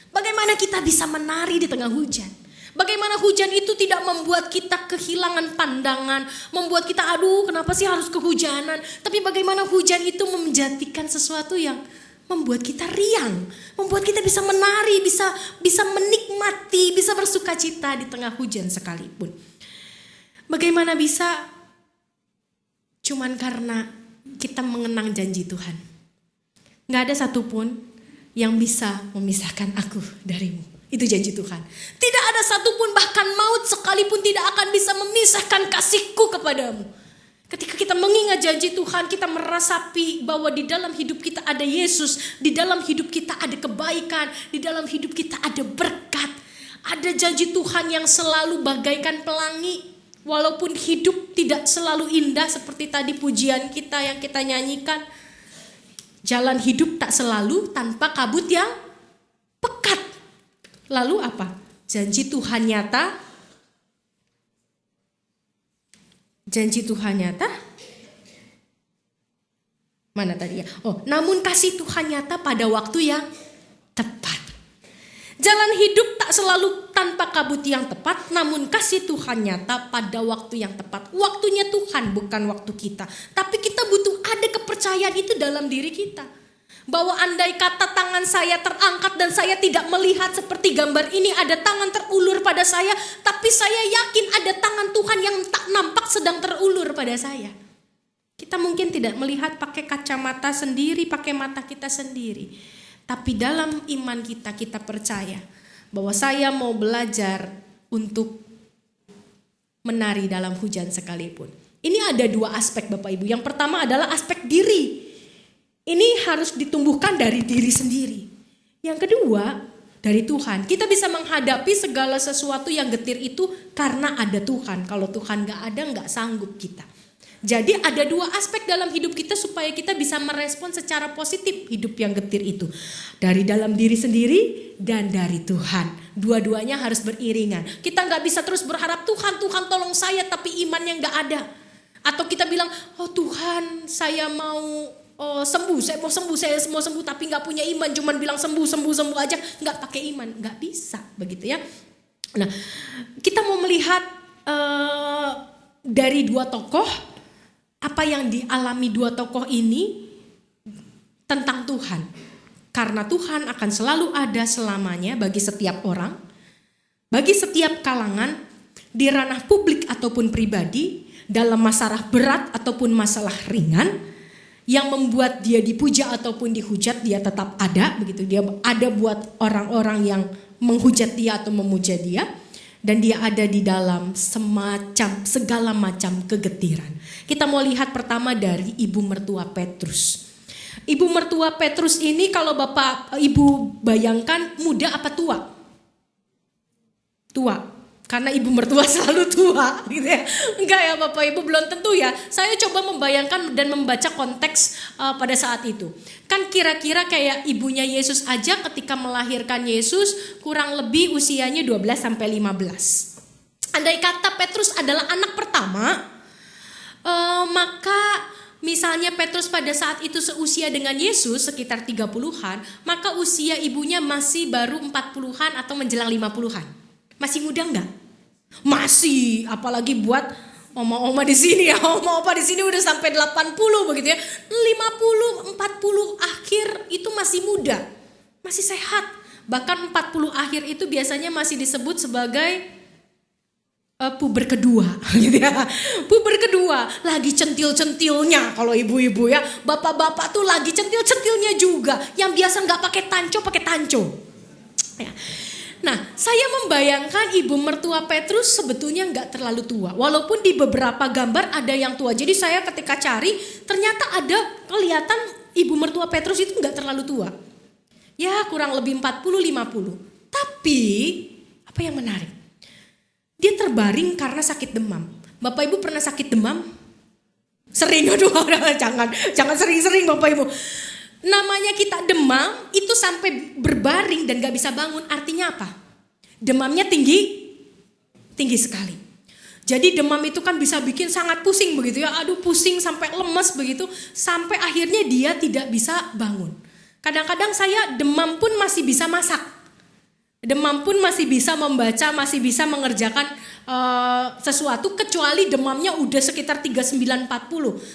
Bagaimana kita bisa menari di tengah hujan? Bagaimana hujan itu tidak membuat kita kehilangan pandangan, membuat kita aduh kenapa sih harus kehujanan? Tapi bagaimana hujan itu menjadikan sesuatu yang membuat kita riang, membuat kita bisa menari, bisa menikmati, bisa bersukacita di tengah hujan sekalipun. Bagaimana bisa? Cuman karena kita mengenang janji Tuhan. Gak ada satupun yang bisa memisahkan aku darimu. Itu janji Tuhan. Tidak ada satupun, bahkan maut sekalipun tidak akan bisa memisahkan kasihku kepadamu. Ketika kita mengingat janji Tuhan, kita merasapi bahwa di dalam hidup kita ada Yesus, di dalam hidup kita ada kebaikan, di dalam hidup kita ada berkat. Ada janji Tuhan yang selalu bagaikan pelangi. Walaupun hidup tidak selalu indah seperti tadi pujian kita yang kita nyanyikan. Jalan hidup tak selalu tanpa kabut yang pekat. Lalu apa? Janji Tuhan nyata. Janji Tuhan nyata. Mana tadi ya? Oh, namun kasih Tuhan nyata pada waktu yang tepat. Jalan hidup tak selalu tanpa kabut yang tepat, namun kasih Tuhan nyata pada waktu yang tepat. Waktunya Tuhan, bukan waktu kita. Tapi kita butuh ada kepercayaan itu dalam diri kita. Bahwa andai kata tangan saya terangkat dan saya tidak melihat seperti gambar ini, ada tangan terulur pada saya, tapi saya yakin ada tangan Tuhan yang tak nampak sedang terulur pada saya. Kita mungkin tidak melihat pakai kacamata sendiri, pakai mata kita sendiri. Tapi dalam iman kita, kita percaya bahwa saya mau belajar untuk menari dalam hujan sekalipun. Ini ada 2 aspek Bapak Ibu. Yang pertama adalah aspek diri. Ini harus ditumbuhkan dari diri sendiri. Yang kedua, dari Tuhan. Kita bisa menghadapi segala sesuatu yang getir itu karena ada Tuhan. Kalau Tuhan gak ada, gak sanggup kita. Jadi ada 2 aspek dalam hidup kita supaya kita bisa merespon secara positif hidup yang getir itu. Dari dalam diri sendiri dan dari Tuhan. Dua-duanya harus beriringan. Kita gak bisa terus berharap Tuhan tolong saya tapi imannya gak ada. Atau kita bilang, oh Tuhan saya mau sembuh, saya mau sembuh tapi gak punya iman. Cuman bilang sembuh aja, gak pakai iman. Gak bisa begitu ya. Nah kita mau melihat dari 2 tokoh. Apa yang dialami 2 tokoh ini tentang Tuhan. Karena Tuhan akan selalu ada selamanya bagi setiap orang, bagi setiap kalangan, di ranah publik ataupun pribadi, dalam masalah berat ataupun masalah ringan, yang membuat dia dipuja ataupun dihujat, dia tetap ada, begitu. Dia ada buat orang-orang yang menghujat dia atau memuja dia. Dan dia ada di dalam segala macam kegetiran. Kita mau lihat pertama dari ibu mertua Petrus. Ibu mertua Petrus ini kalau Bapak Ibu bayangkan muda apa tua? Tua. Karena ibu mertua selalu tua gitu ya. Enggak ya Bapak Ibu, belum tentu ya. Saya coba membayangkan dan membaca konteks pada saat itu. Kan kira-kira kayak ibunya Yesus aja ketika melahirkan Yesus kurang lebih usianya 12 sampai 15. Andai kata Petrus adalah anak pertama, maka misalnya Petrus pada saat itu seusia dengan Yesus sekitar 30-an, maka usia ibunya masih baru 40-an atau menjelang 50-an. Masih muda enggak? Masih, apalagi buat oma-oma di sini ya. Oma-opa di sini udah sampai 80 begitu ya. 50, 40 akhir itu masih muda. Masih sehat. Bahkan 40 akhir itu biasanya masih disebut sebagai puber kedua gitu ya. Puber kedua, lagi centil-centilnya kalau ibu-ibu ya. Bapak-bapak tuh lagi centil-centilnya juga. Yang biasa nggak pakai tanco. Ya. Nah, saya membayangkan ibu mertua Petrus sebetulnya nggak terlalu tua. Walaupun di beberapa gambar ada yang tua. Jadi saya ketika cari, ternyata ada kelihatan ibu mertua Petrus itu nggak terlalu tua. Ya, kurang lebih 40-50. Tapi, apa yang menarik? Dia terbaring karena sakit demam. Bapak Ibu pernah sakit demam? Sering, aduh, jangan sering-sering Bapak Ibu. Namanya kita demam itu sampai berbaring dan gak bisa bangun, artinya apa? Demamnya tinggi sekali. Jadi demam itu kan bisa bikin sangat pusing begitu ya, aduh pusing sampai lemes begitu, sampai akhirnya dia tidak bisa bangun. Kadang-kadang saya demam pun masih bisa masak, demam pun masih bisa membaca, masih bisa mengerjakan sesuatu, kecuali demamnya udah sekitar 39-40.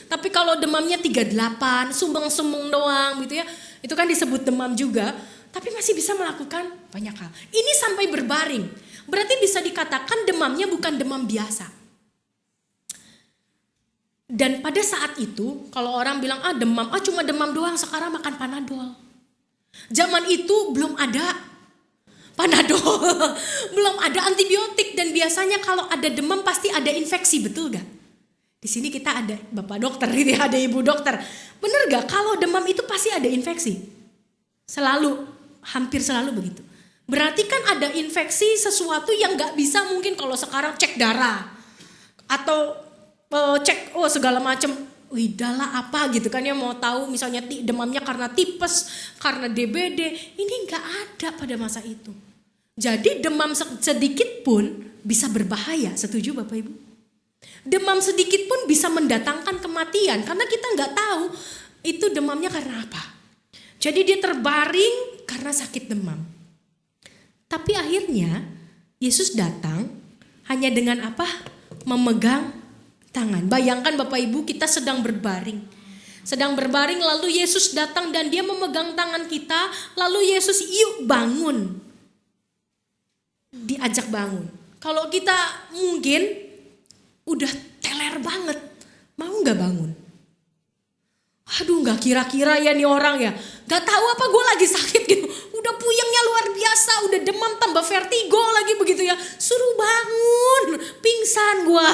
Tapi kalau demamnya 38, sumbang-sumbang doang gitu ya, itu kan disebut demam juga, tapi masih bisa melakukan banyak hal. Ini sampai berbaring, berarti bisa dikatakan demamnya bukan demam biasa. Dan pada saat itu, kalau orang bilang demam, cuma demam doang, sekarang makan Panadol. Zaman itu belum ada Panadol, belum ada antibiotik, dan biasanya kalau ada demam pasti ada infeksi, betul gak? Di sini kita ada bapak dokter, gitu ya, ada ibu dokter. Bener gak kalau demam itu pasti ada infeksi? Selalu, hampir selalu begitu. Berarti kan ada infeksi sesuatu yang gak bisa mungkin kalau sekarang cek darah atau cek segala macam. Widahlah apa gitu kan ya, mau tahu misalnya demamnya karena tipes, karena DBD, ini gak ada pada masa itu. Jadi demam sedikit pun bisa berbahaya, setuju Bapak Ibu? Demam sedikit pun bisa mendatangkan kematian, karena kita gak tahu itu demamnya karena apa. Jadi dia terbaring karena sakit demam. Tapi akhirnya Yesus datang hanya dengan apa? Memegang tangan. Bayangkan Bapak Ibu, kita sedang berbaring. Lalu Yesus datang dan dia memegang tangan kita. Lalu Yesus, yuk bangun. Diajak bangun. Kalau kita mungkin udah teler banget, mau gak bangun? Aduh, gak kira-kira ya nih orang ya, gak tahu apa gue lagi sakit gitu. Udah puyengnya luar biasa, udah demam tambah vertigo lagi begitu ya. Suruh bangun, pingsan gue.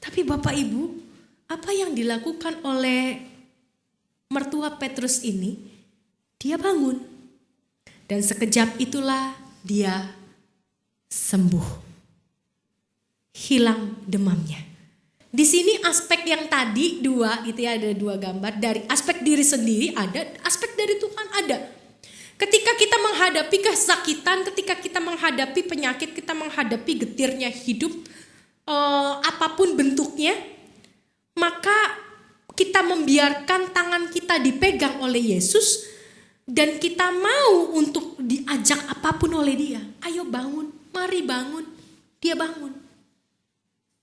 Tapi Bapak Ibu, apa yang dilakukan oleh mertua Petrus ini? Dia bangun. Dan sekejap itulah dia sembuh. Hilang demamnya. Di sini aspek yang tadi dua, gitu ya, ada dua gambar. Dari aspek diri sendiri ada, aspek dari Tuhan ada. Ketika kita menghadapi kesakitan, ketika kita menghadapi penyakit, kita menghadapi getirnya hidup, apapun bentuknya, maka kita membiarkan tangan kita dipegang oleh Yesus dan kita mau untuk diajak apapun oleh dia. Ayo bangun, mari bangun. Dia bangun.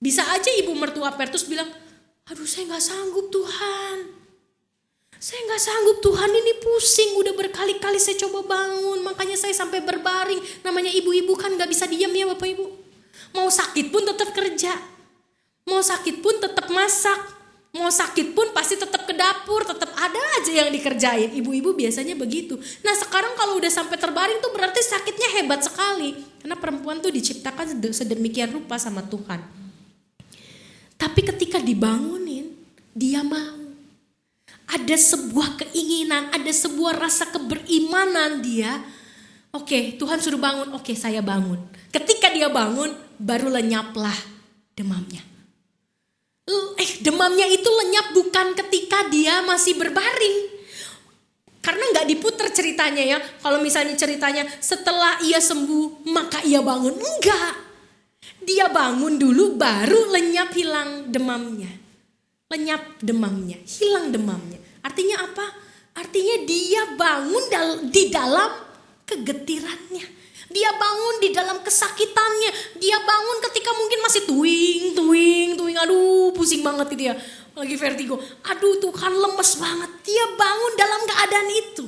Bisa aja ibu mertua Petrus bilang, aduh saya gak sanggup Tuhan. Saya gak sanggup Tuhan, ini pusing, udah berkali-kali saya coba bangun, makanya saya sampai berbaring. Namanya ibu-ibu kan gak bisa diam ya Bapak Ibu. Mau sakit pun tetap kerja, mau sakit pun tetap masak, mau sakit pun pasti tetap ke dapur, tetap ada aja yang dikerjain. Ibu-ibu biasanya begitu. Nah sekarang kalau udah sampai terbaring tuh berarti sakitnya hebat sekali. Karena perempuan tuh diciptakan sedemikian rupa sama Tuhan. Tapi ketika dibangunin, dia mau. ada sebuah keinginan, ada sebuah rasa keberimanan dia. Oke, Tuhan suruh bangun, oke saya bangun. Ketika dia bangun, baru lenyaplah demamnya. Demamnya itu lenyap bukan ketika dia masih berbaring. Karena gak diputer ceritanya ya. Kalau misalnya ceritanya setelah ia sembuh maka ia bangun. Enggak. Dia bangun dulu baru lenyap hilang demamnya. Lenyap demamnya, hilang demamnya. Artinya apa? Artinya dia bangun di dalam kegetirannya. Dia bangun di dalam kesakitannya. Dia bangun ketika mungkin masih tuing. Aduh pusing banget gitu ya. Lagi vertigo. Aduh Tuhan lemes banget. Dia bangun dalam keadaan itu.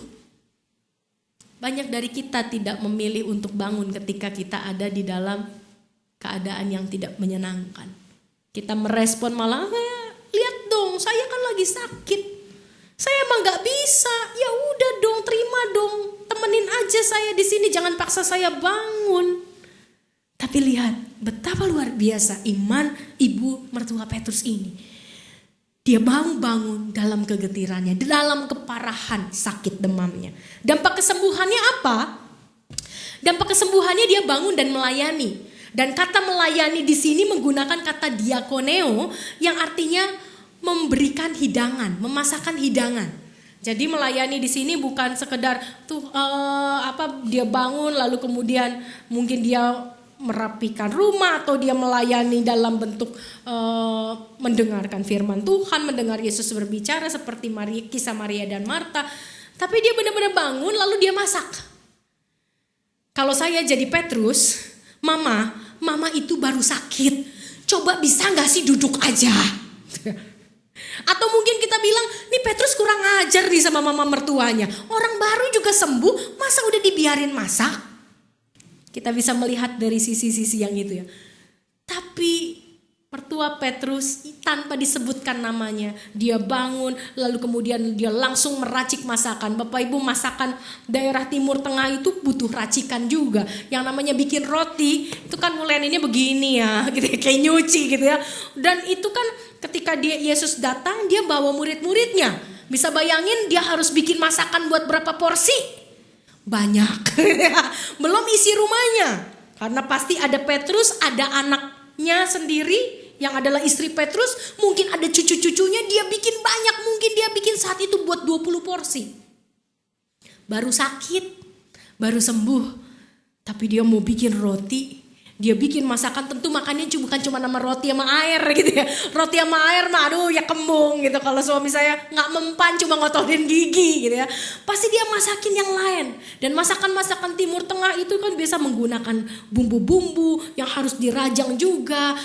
Banyak dari kita tidak memilih untuk bangun ketika kita ada di dalam keadaan yang tidak menyenangkan. Kita merespon malah, lihat dong saya kan lagi sakit. Saya emang gak bisa. Ya udah dong, terima dong. Temenin aja saya di sini, jangan paksa saya bangun. Tapi lihat betapa luar biasa iman ibu mertua Petrus ini. Dia bangun dalam kegetirannya, dalam keparahan sakit demamnya. Dampak kesembuhannya apa? Dampak kesembuhannya dia bangun dan melayani. Dan kata melayani di sini menggunakan kata diakoneo yang artinya memberikan hidangan, memasakkan hidangan. Jadi melayani di sini bukan sekedar dia bangun lalu kemudian mungkin dia merapikan rumah atau dia melayani dalam bentuk mendengarkan firman Tuhan, mendengar Yesus berbicara seperti kisah Maria dan Marta. Tapi dia benar-benar bangun lalu dia masak. Kalau saya jadi Petrus, Mama itu baru sakit. Coba bisa gak sih duduk aja? Atau mungkin kita bilang, nih Petrus kurang ajar nih sama mama mertuanya. Orang baru juga sembuh, masa udah dibiarin masak? Kita bisa melihat dari sisi-sisi yang itu ya. Tapi mertua Petrus tanpa disebutkan namanya, dia bangun lalu kemudian dia langsung meracik masakan. Bapak Ibu, masakan daerah Timur Tengah itu butuh racikan juga. Yang namanya bikin roti itu kan muleninnya begini ya, gitu ya, kayak nyuci gitu ya. Dan itu kan ketika Yesus datang dia bawa murid-muridnya. Bisa bayangin dia harus bikin masakan buat berapa porsi? Banyak. Belum isi rumahnya. Karena pasti ada Petrus, ada anaknya sendiri yang adalah istri Petrus, mungkin ada cucu-cucunya, dia bikin banyak, mungkin dia bikin saat itu buat 20 porsi. Baru sakit, baru sembuh, tapi dia mau bikin roti, dia bikin masakan, tentu makannya bukan cuma nama roti sama air gitu ya. Roti sama air mah aduh ya kembung gitu, kalau suami saya gak mempan cuma ngototin gigi gitu ya. Pasti dia masakin yang lain. Dan masakan-masakan Timur Tengah itu kan biasa menggunakan bumbu-bumbu yang harus dirajang juga.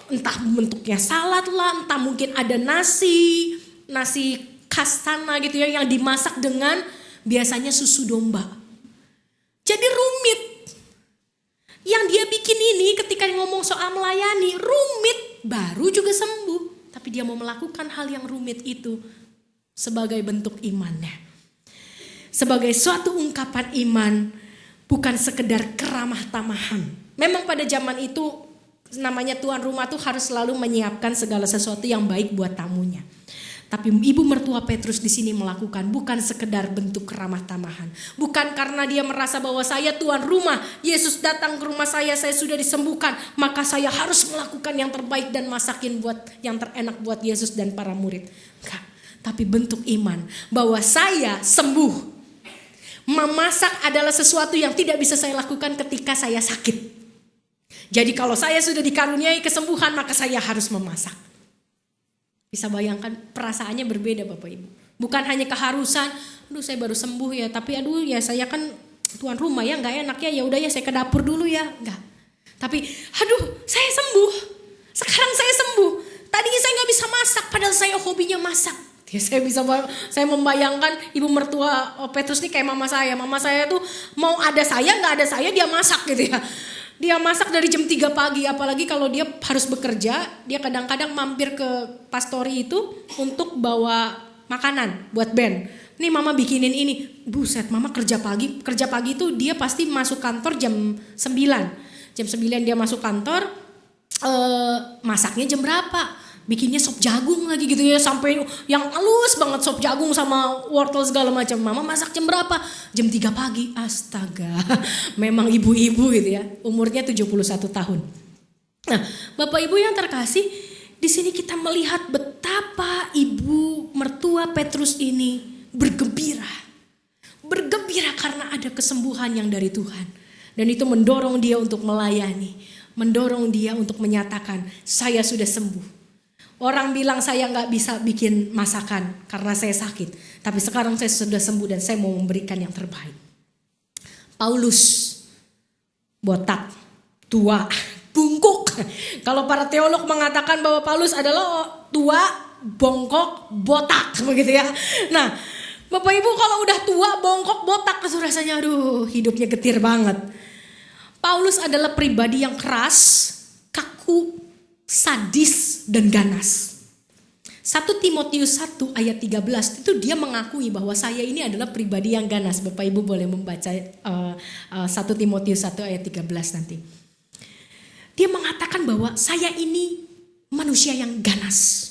Entah bentuknya salad lah, entah mungkin ada nasi khas sana gitu ya yang dimasak dengan biasanya susu domba. Jadi rumit. Yang dia bikin ini ketika ngomong soal melayani, rumit, baru juga sembuh. Tapi dia mau melakukan hal yang rumit itu sebagai bentuk imannya. Sebagai suatu ungkapan iman, bukan sekedar keramah tamahan. Memang pada zaman itu namanya tuan rumah tuh harus selalu menyiapkan segala sesuatu yang baik buat tamunya. Tapi ibu mertua Petrus di sini melakukan bukan sekedar bentuk keramah tamahan. Bukan karena dia merasa bahwa saya tuan rumah, Yesus datang ke rumah saya sudah disembuhkan, maka saya harus melakukan yang terbaik dan masakin buat yang terenak buat Yesus dan para murid. Enggak, tapi bentuk iman bahwa saya sembuh. Memasak adalah sesuatu yang tidak bisa saya lakukan ketika saya sakit. Jadi kalau saya sudah dikaruniai kesembuhan maka saya harus memasak. Bisa bayangkan perasaannya berbeda Bapak Ibu. Bukan hanya keharusan, aduh saya baru sembuh ya, tapi aduh ya saya kan tuan rumah ya gak enak ya udah ya saya ke dapur dulu ya. Enggak. Tapi aduh saya sembuh, sekarang saya sembuh. Tadinya saya gak bisa masak padahal saya hobinya masak. Ya, saya membayangkan ibu mertua Petrus ini kayak mama saya. Mama saya tuh mau ada saya gak ada saya dia masak gitu ya. Dia masak dari jam 3 pagi, apalagi kalau dia harus bekerja, dia kadang-kadang mampir ke pastori itu untuk bawa makanan buat band. Nih mama bikinin ini, buset mama kerja pagi itu dia pasti masuk kantor jam 9. Jam 9 dia masuk kantor, masaknya jam berapa? bikinnya sop jagung lagi gitu ya, sampai yang halus banget sop jagung sama wortel segala macam. Mama masak jam berapa? Jam 3 pagi. Astaga, memang ibu-ibu gitu ya, umurnya 71 tahun. Nah, Bapak Ibu yang terkasih, di sini kita melihat betapa ibu mertua Petrus ini bergembira. Bergembira karena ada kesembuhan yang dari Tuhan. Dan itu mendorong dia untuk melayani, mendorong dia untuk menyatakan, saya sudah sembuh. Orang bilang saya gak bisa bikin masakan karena saya sakit. Tapi sekarang saya sudah sembuh dan saya mau memberikan yang terbaik. Paulus, botak, tua, bungkuk. Kalau para teolog mengatakan bahwa Paulus adalah tua, bongkok, botak, begitu ya. Nah, Bapak Ibu kalau udah tua, bongkok, botak, itu rasanya aduh hidupnya getir banget. Paulus adalah pribadi yang keras, kaku, sadis, dan ganas. 1 Timotius 1 ayat 13 itu dia mengakui bahwa saya ini adalah pribadi yang ganas. Bapak Ibu boleh membaca 1 Timotius 1 ayat 13 nanti. Dia mengatakan bahwa saya ini manusia yang ganas.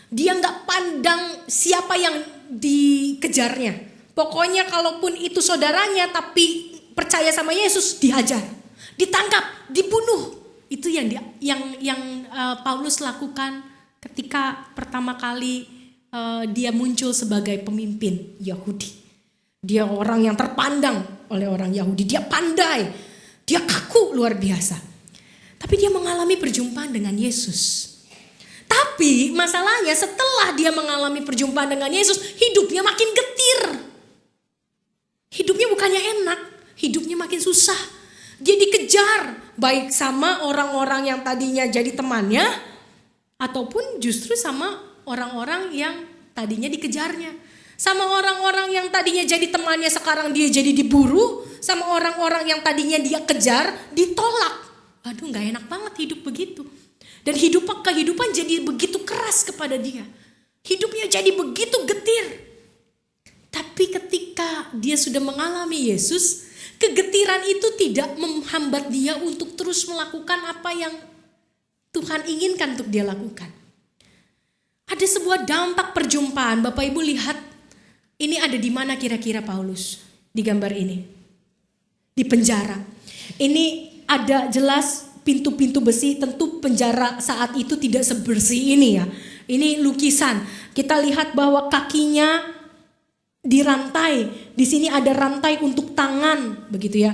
Dia gak pandang siapa yang dikejarnya. Pokoknya kalaupun itu saudaranya tapi percaya sama Yesus, dihajar, ditangkap, dibunuh. Itu yang Paulus lakukan ketika pertama kali dia muncul sebagai pemimpin Yahudi. Dia orang yang terpandang oleh orang Yahudi. Dia pandai, dia kaku luar biasa. Tapi dia mengalami perjumpaan dengan Yesus. Tapi masalahnya setelah dia mengalami perjumpaan dengan Yesus, hidupnya makin getir. Hidupnya bukannya enak, hidupnya makin susah. Dia dikejar baik sama orang-orang yang tadinya jadi temannya ataupun justru sama orang-orang yang tadinya dikejarnya. Sama orang-orang yang tadinya jadi temannya sekarang dia jadi diburu, sama orang-orang yang tadinya dia kejar ditolak. Aduh, gak enak banget hidup begitu. Dan kehidupan jadi begitu keras kepada dia. Hidupnya jadi begitu getir. Tapi ketika dia sudah mengalami Yesus, kegetiran itu tidak menghambat dia untuk terus melakukan apa yang Tuhan inginkan untuk dia lakukan. Ada sebuah dampak perjumpaan. Bapak Ibu lihat, ini ada di mana kira-kira Paulus di gambar ini? Di penjara. Ini ada jelas pintu-pintu besi, tentu penjara saat itu tidak sebersih ini ya. Ini lukisan. Kita lihat bahwa kakinya dirantai. Di sini ada rantai untuk tangan, begitu ya.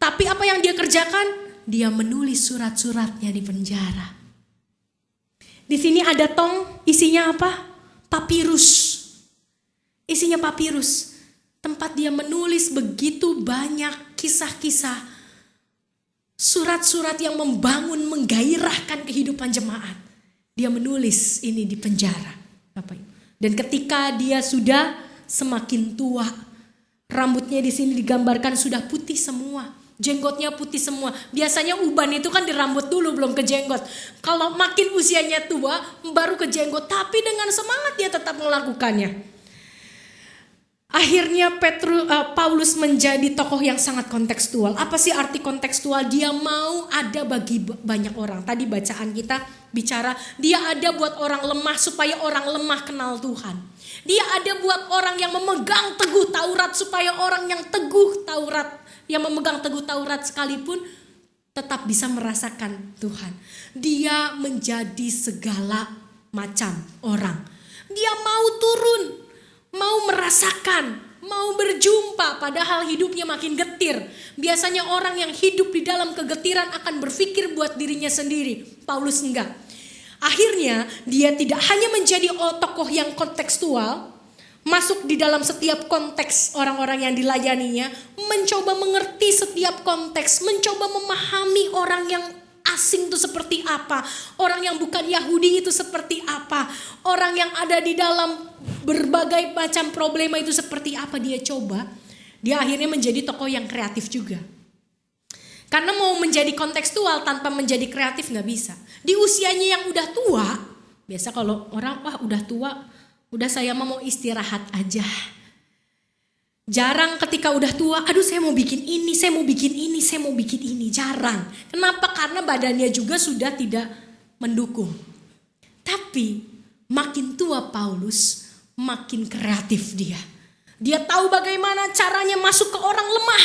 Tapi apa yang dia kerjakan? Dia menulis surat-suratnya di penjara. Di sini ada tong, isinya apa? Papirus. Isinya papirus. Tempat dia menulis begitu banyak kisah-kisah, surat-surat yang membangun, menggairahkan kehidupan jemaat. Dia menulis ini di penjara, Bapak Ibu. Dan ketika dia sudah semakin tua, rambutnya di sini digambarkan sudah putih semua, jenggotnya putih semua. Biasanya uban itu kan di rambut dulu, belum ke jenggot. Kalau makin usianya tua, baru ke jenggot. Tapi dengan semangat dia tetap melakukannya. Akhirnya Paulus menjadi tokoh yang sangat kontekstual. Apa sih arti kontekstual? Dia mau ada bagi banyak orang. Tadi bacaan kita bicara, dia ada buat orang lemah supaya orang lemah kenal Tuhan. Dia ada buat orang yang memegang teguh Taurat supaya orang yang teguh Taurat, yang memegang teguh Taurat sekalipun tetap bisa merasakan Tuhan. Dia menjadi segala macam orang. Dia mau turun, mau merasakan, mau berjumpa, padahal hidupnya makin getir. Biasanya orang yang hidup di dalam kegetiran akan berpikir buat dirinya sendiri. Paulus enggak. Akhirnya dia tidak hanya menjadi tokoh yang kontekstual, masuk di dalam setiap konteks orang-orang yang dilayaninya, mencoba mengerti setiap konteks, mencoba memahami orang yang asing itu seperti apa, orang yang bukan Yahudi itu seperti apa, orang yang ada di dalam berbagai macam problema itu seperti apa. Dia coba, dia akhirnya menjadi tokoh yang kreatif juga. Karena mau menjadi kontekstual tanpa menjadi kreatif gak bisa. Di usianya yang udah tua, biasa kalau orang wah udah tua, udah saya mau istirahat aja. Jarang ketika udah tua, aduh saya mau bikin ini, saya mau bikin ini, saya mau bikin ini. Jarang. Kenapa? Karena badannya juga sudah tidak mendukung. Tapi Tapi makin tua Paulus, makin kreatif dia. Dia tahu bagaimana caranya masuk ke orang lemah.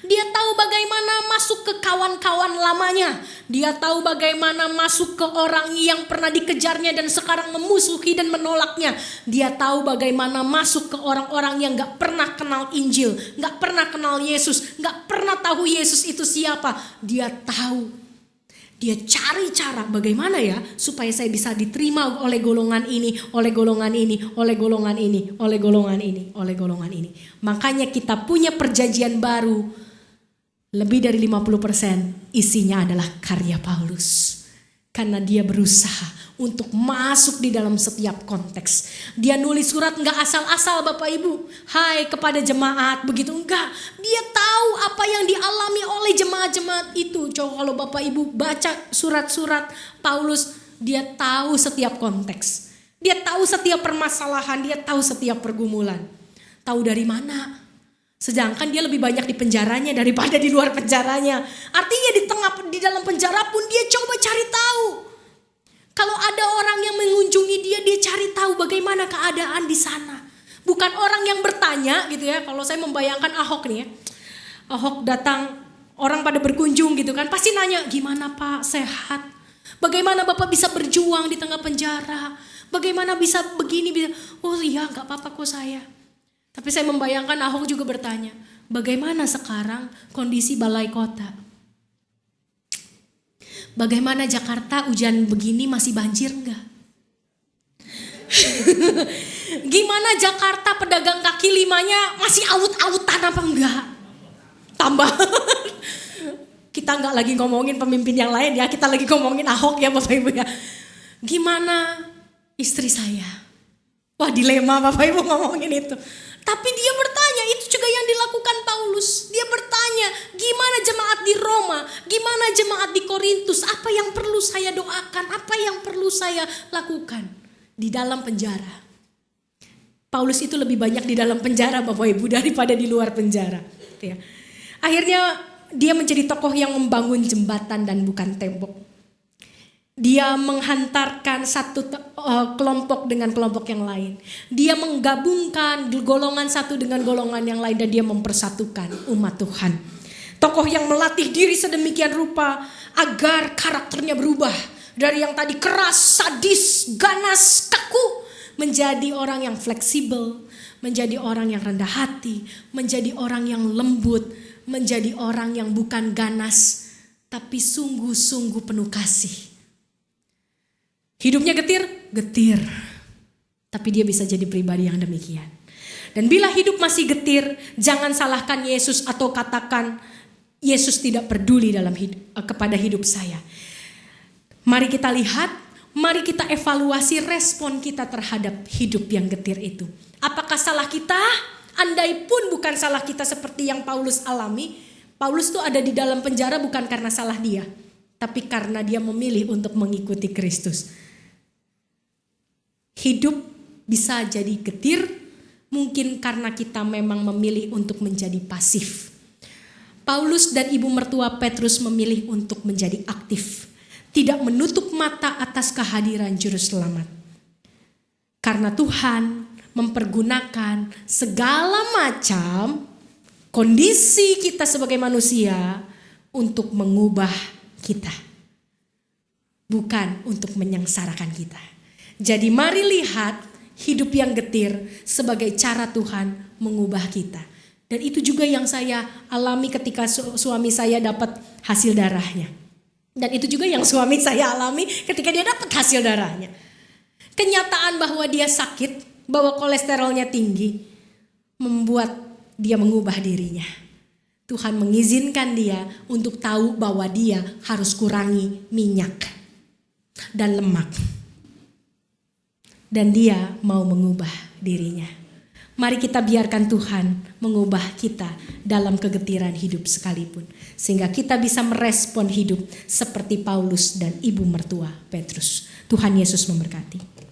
Dia tahu bagaimana masuk ke kawan-kawan lamanya. Dia tahu bagaimana masuk ke orang yang pernah dikejarnya dan sekarang memusuhi dan menolaknya. Dia tahu bagaimana masuk ke orang-orang yang gak pernah kenal Injil, gak pernah kenal Yesus, gak pernah tahu Yesus itu siapa. Dia tahu. Dia cari cara bagaimana ya supaya saya bisa diterima oleh golongan ini, oleh golongan ini, oleh golongan ini, oleh golongan ini, oleh golongan ini. Makanya kita punya perjanjian baru, lebih dari 50% isinya adalah karya Paulus. Karena dia berusaha untuk masuk di dalam setiap konteks. Dia nulis surat enggak asal-asal Bapak Ibu. Hai kepada jemaat begitu enggak. Dia tahu apa yang dialami oleh jemaat-jemaat itu. Coba kalau Bapak Ibu baca surat-surat Paulus, dia tahu setiap konteks. Dia tahu setiap permasalahan, dia tahu setiap pergumulan. Tahu dari mana? Sedangkan dia lebih banyak di penjaranya daripada di luar penjaranya. Artinya di dalam penjara pun dia coba cari tahu. Kalau ada orang yang mengunjungi dia cari tahu bagaimana keadaan di sana. Bukan orang yang bertanya gitu ya. Kalau saya membayangkan Ahok nih ya. Ahok datang, orang pada berkunjung gitu kan. Pasti nanya, gimana Pak, sehat? Bagaimana Bapak bisa berjuang di tengah penjara? Bagaimana bisa begini? Oh iya gak apa-apa kok saya. Tapi saya membayangkan Ahok juga bertanya, bagaimana sekarang kondisi balai kota? Bagaimana Jakarta hujan begini masih banjir enggak? Gimana Jakarta pedagang kaki limanya masih awut-awutan apa enggak? Tambah. Kita enggak lagi ngomongin pemimpin yang lain ya, kita lagi ngomongin Ahok ya Bapak Ibu ya. Gimana istri saya? Wah dilema Bapak Ibu ngomongin itu. Tapi dia bertanya, itu juga yang dilakukan Paulus. Dia bertanya, gimana jemaat di Roma, gimana jemaat di Korintus, apa yang perlu saya doakan, apa yang perlu saya lakukan di dalam penjara. Paulus itu lebih banyak di dalam penjara Bapak Ibu daripada di luar penjara. Akhirnya dia menjadi tokoh yang membangun jembatan dan bukan tembok. Dia menghantarkan satu kelompok dengan kelompok yang lain. Dia menggabungkan golongan satu dengan golongan yang lain dan dia mempersatukan umat Tuhan. Tokoh yang melatih diri sedemikian rupa agar karakternya berubah. Dari yang tadi keras, sadis, ganas, kaku menjadi orang yang fleksibel, menjadi orang yang rendah hati, menjadi orang yang lembut, menjadi orang yang bukan ganas tapi sungguh-sungguh penuh kasih. Hidupnya getir. Tapi dia bisa jadi pribadi yang demikian. Dan bila hidup masih getir, jangan salahkan Yesus atau katakan Yesus tidak peduli dalam kepada hidup saya. Mari kita lihat, mari kita evaluasi respon kita terhadap hidup yang getir itu. Apakah salah kita? Andai pun bukan salah kita seperti yang Paulus alami. Paulus tuh ada di dalam penjara bukan karena salah dia, tapi karena dia memilih untuk mengikuti Kristus. Hidup bisa jadi getir, mungkin karena kita memang memilih untuk menjadi pasif. Paulus dan ibu mertua Petrus memilih untuk menjadi aktif, tidak menutup mata atas kehadiran juru selamat. Karena Tuhan mempergunakan segala macam kondisi kita sebagai manusia untuk mengubah kita, bukan untuk menyengsarakan kita. Jadi mari lihat hidup yang getir sebagai cara Tuhan mengubah kita. Dan itu juga yang saya alami ketika suami saya dapat hasil darahnya. Dan itu juga yang suami saya alami ketika dia dapat hasil darahnya. Kenyataan bahwa dia sakit, bahwa kolesterolnya tinggi, membuat dia mengubah dirinya. Tuhan mengizinkan dia untuk tahu bahwa dia harus kurangi minyak dan lemak. Dan dia mau mengubah dirinya. Mari kita biarkan Tuhan mengubah kita dalam kegetiran hidup sekalipun. Sehingga kita bisa merespon hidup seperti Paulus dan ibu mertua Petrus. Tuhan Yesus memberkati.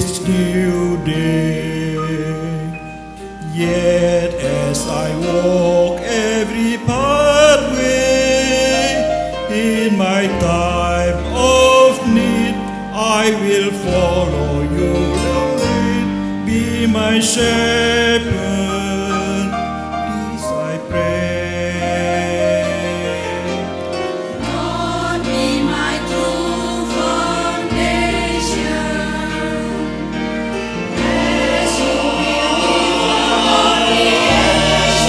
each new day. Yet as I walk every pathway, in my time of need, I will follow you. Be my shepherd, please I pray. Lord, be my true foundation. As you will be for creation,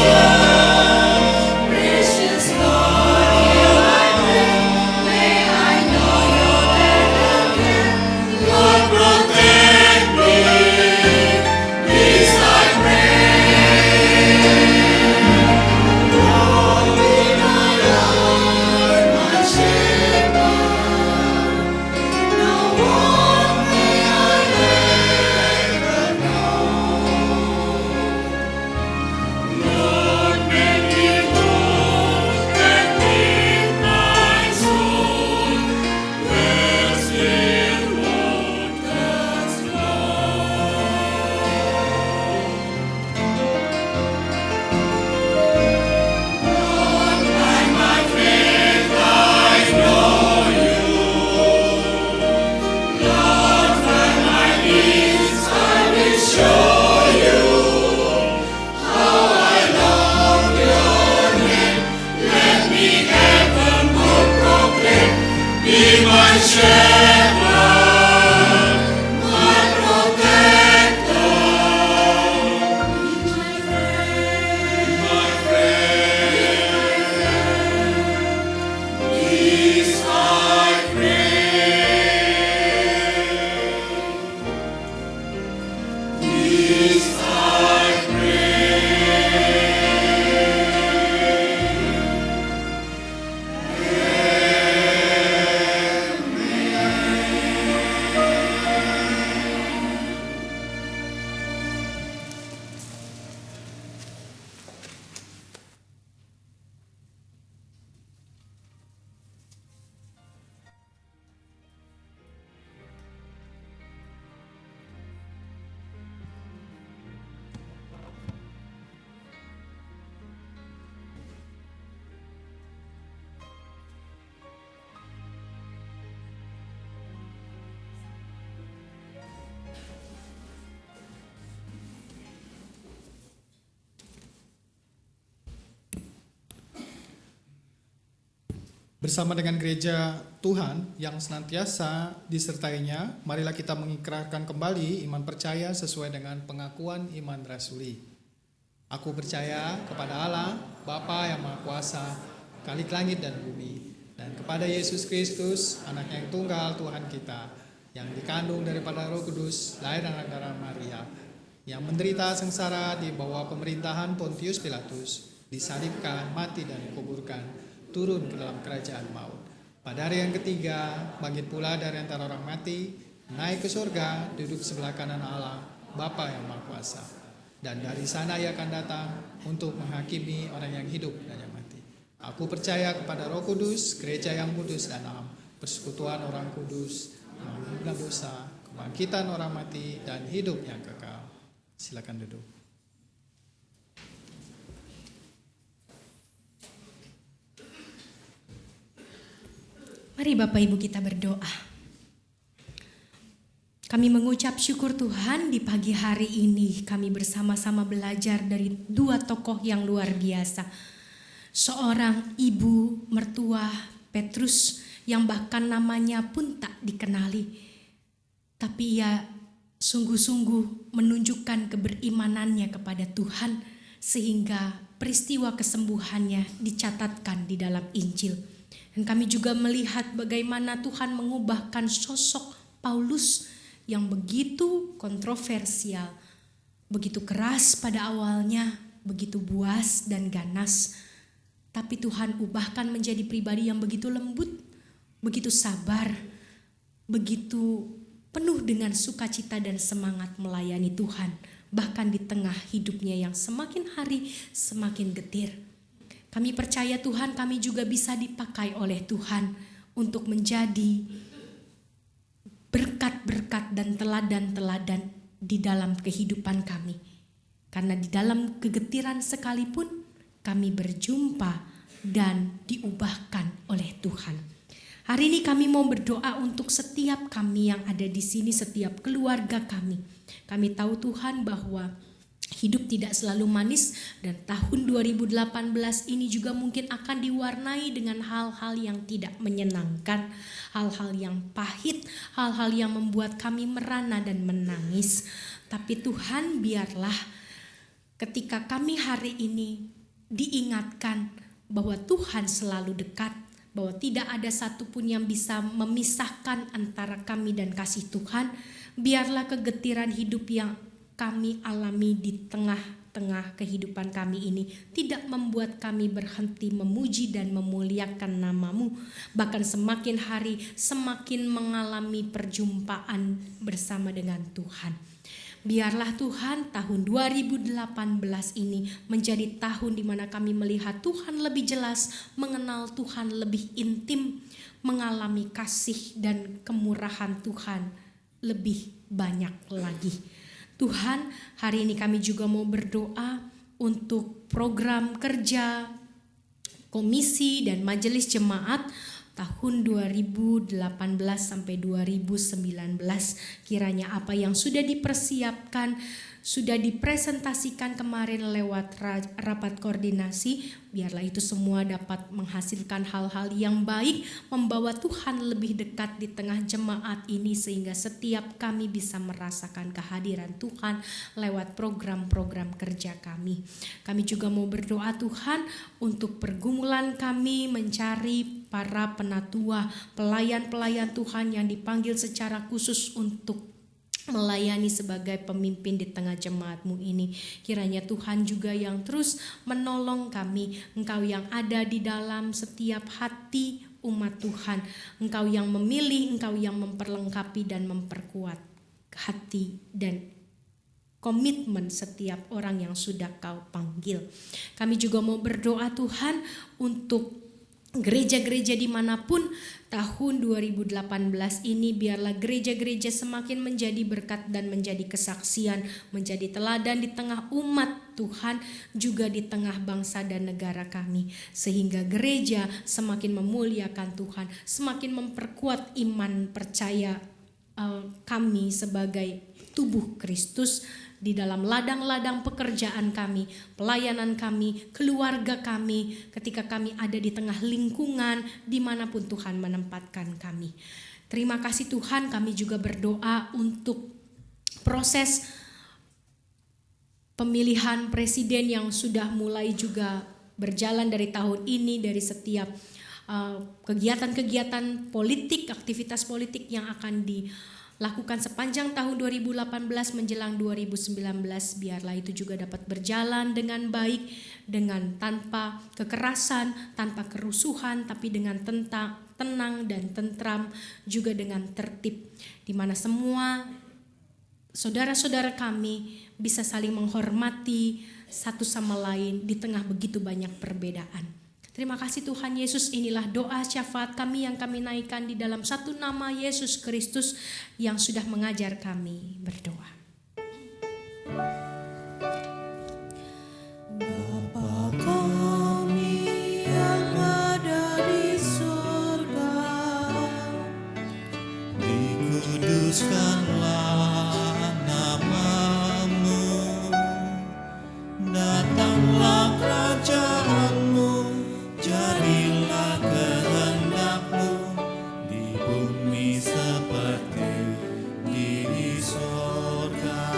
precious Lord, here I pray. May I know your tender care. Lord, protect me. Please I pray. Lord, be my Lord, my shepherd. No one may I ever know. Lord, make me whole and keep my soul where still waters Lord, by my faith I know you. Lord, by my needs I will show you how I love your name. Let me evermore proclaim. Be my shepherd, my protector, my friend, please I pray. Please I Bersama dengan gereja Tuhan yang senantiasa disertainya, marilah kita mengikrarkan kembali iman percaya sesuai dengan pengakuan iman rasuli. Aku percaya kepada Allah, Bapa yang Maha Kuasa, Khalik langit dan bumi, dan kepada Yesus Kristus, Anak yang tunggal Tuhan kita, yang dikandung daripada Roh Kudus, lahir dari darah Maria, yang menderita sengsara di bawah pemerintahan Pontius Pilatus, disalibkan, mati dan dikuburkan, turun ke dalam kerajaan maut. Pada hari yang ketiga, bangkit pula dari antara orang mati, naik ke surga, duduk sebelah kanan Allah, Bapa yang Maha Kuasa. Dan dari sana ia akan datang untuk menghakimi orang yang hidup dan yang mati. Aku percaya kepada Roh Kudus, gereja yang kudus dan am, persekutuan orang kudus, pengampunan dosa, kebangkitan orang mati, dan hidup yang kekal. Silakan duduk. Mari Bapak Ibu kita berdoa. Kami mengucap syukur Tuhan di pagi hari ini kami bersama-sama belajar dari dua tokoh yang luar biasa. Seorang ibu mertua Petrus yang bahkan namanya pun tak dikenali. Tapi ia sungguh-sungguh menunjukkan keberimanannya kepada Tuhan sehingga peristiwa kesembuhannya dicatatkan di dalam Injil. Dan kami juga melihat bagaimana Tuhan mengubahkan sosok Paulus yang begitu kontroversial, begitu keras pada awalnya, begitu buas dan ganas. Tapi Tuhan ubahkan menjadi pribadi yang begitu lembut, begitu sabar, begitu penuh dengan sukacita dan semangat melayani Tuhan. Bahkan di tengah hidupnya yang semakin hari semakin getir. Kami percaya Tuhan, kami juga bisa dipakai oleh Tuhan untuk menjadi berkat-berkat dan teladan-teladan di dalam kehidupan kami. Karena di dalam kegetiran sekalipun kami berjumpa dan diubahkan oleh Tuhan. Hari ini kami mau berdoa untuk setiap kami yang ada di sini, setiap keluarga kami. Kami tahu Tuhan bahwa hidup tidak selalu manis dan tahun 2018 ini juga mungkin akan diwarnai dengan hal-hal yang tidak menyenangkan, hal-hal yang pahit, hal-hal yang membuat kami merana dan menangis. Tapi Tuhan, biarlah ketika kami hari ini diingatkan bahwa Tuhan selalu dekat, bahwa tidak ada satupun yang bisa memisahkan antara kami dan kasih Tuhan, biarlah kegetiran hidup yang kami alami di tengah-tengah kehidupan kami ini tidak membuat kami berhenti memuji dan memuliakan nama-Mu. Bahkan semakin hari semakin mengalami perjumpaan bersama dengan Tuhan. Biarlah Tuhan tahun 2018 ini menjadi tahun di mana kami melihat Tuhan lebih jelas, mengenal Tuhan lebih intim, mengalami kasih dan kemurahan Tuhan lebih banyak lagi. Tuhan, hari ini kami juga mau berdoa untuk program kerja komisi dan majelis jemaat tahun 2018 sampai 2019. Kiranya apa yang sudah dipersiapkan, sudah dipresentasikan kemarin lewat rapat koordinasi, biarlah itu semua dapat menghasilkan hal-hal yang baik, membawa Tuhan lebih dekat di tengah jemaat ini sehingga setiap kami bisa merasakan kehadiran Tuhan lewat program-program kerja kami. Kami juga mau berdoa Tuhan untuk pergumulan kami mencari para penatua, pelayan-pelayan Tuhan yang dipanggil secara khusus untuk melayani sebagai pemimpin di tengah jemaat-Mu ini. Kiranya Tuhan juga yang terus menolong kami. Engkau yang ada di dalam setiap hati umat Tuhan. Engkau yang memilih, Engkau yang memperlengkapi dan memperkuat hati dan komitmen setiap orang yang sudah Kau panggil. Kami juga mau berdoa Tuhan untuk gereja-gereja dimanapun tahun 2018 ini, biarlah gereja-gereja semakin menjadi berkat dan menjadi kesaksian, menjadi teladan di tengah umat Tuhan, juga di tengah bangsa dan negara kami. Sehingga gereja semakin memuliakan Tuhan, semakin memperkuat iman percaya kami sebagai tubuh Kristus di dalam ladang-ladang pekerjaan kami, pelayanan kami, keluarga kami, ketika kami ada di tengah lingkungan dimanapun Tuhan menempatkan kami. Terima kasih Tuhan, kami juga berdoa untuk proses pemilihan presiden yang sudah mulai juga berjalan dari tahun ini, dari setiap kegiatan-kegiatan politik, aktivitas politik yang akan dilakukan sepanjang tahun 2018 menjelang 2019, biarlah itu juga dapat berjalan dengan baik, dengan tanpa kekerasan, tanpa kerusuhan, tapi dengan tenang dan tentram, juga dengan tertib, di mana semua saudara-saudara kami bisa saling menghormati satu sama lain di tengah begitu banyak perbedaan. Terima kasih Tuhan Yesus, inilah doa syafaat kami yang kami naikkan di dalam satu nama Yesus Kristus yang sudah mengajar kami berdoa. Bapa kami yang ada di surga, dikuduskanlah nama-Mu, datanglah kerajaan-Mu, jadilah kehendak-Mu di bumi seperti di sorga.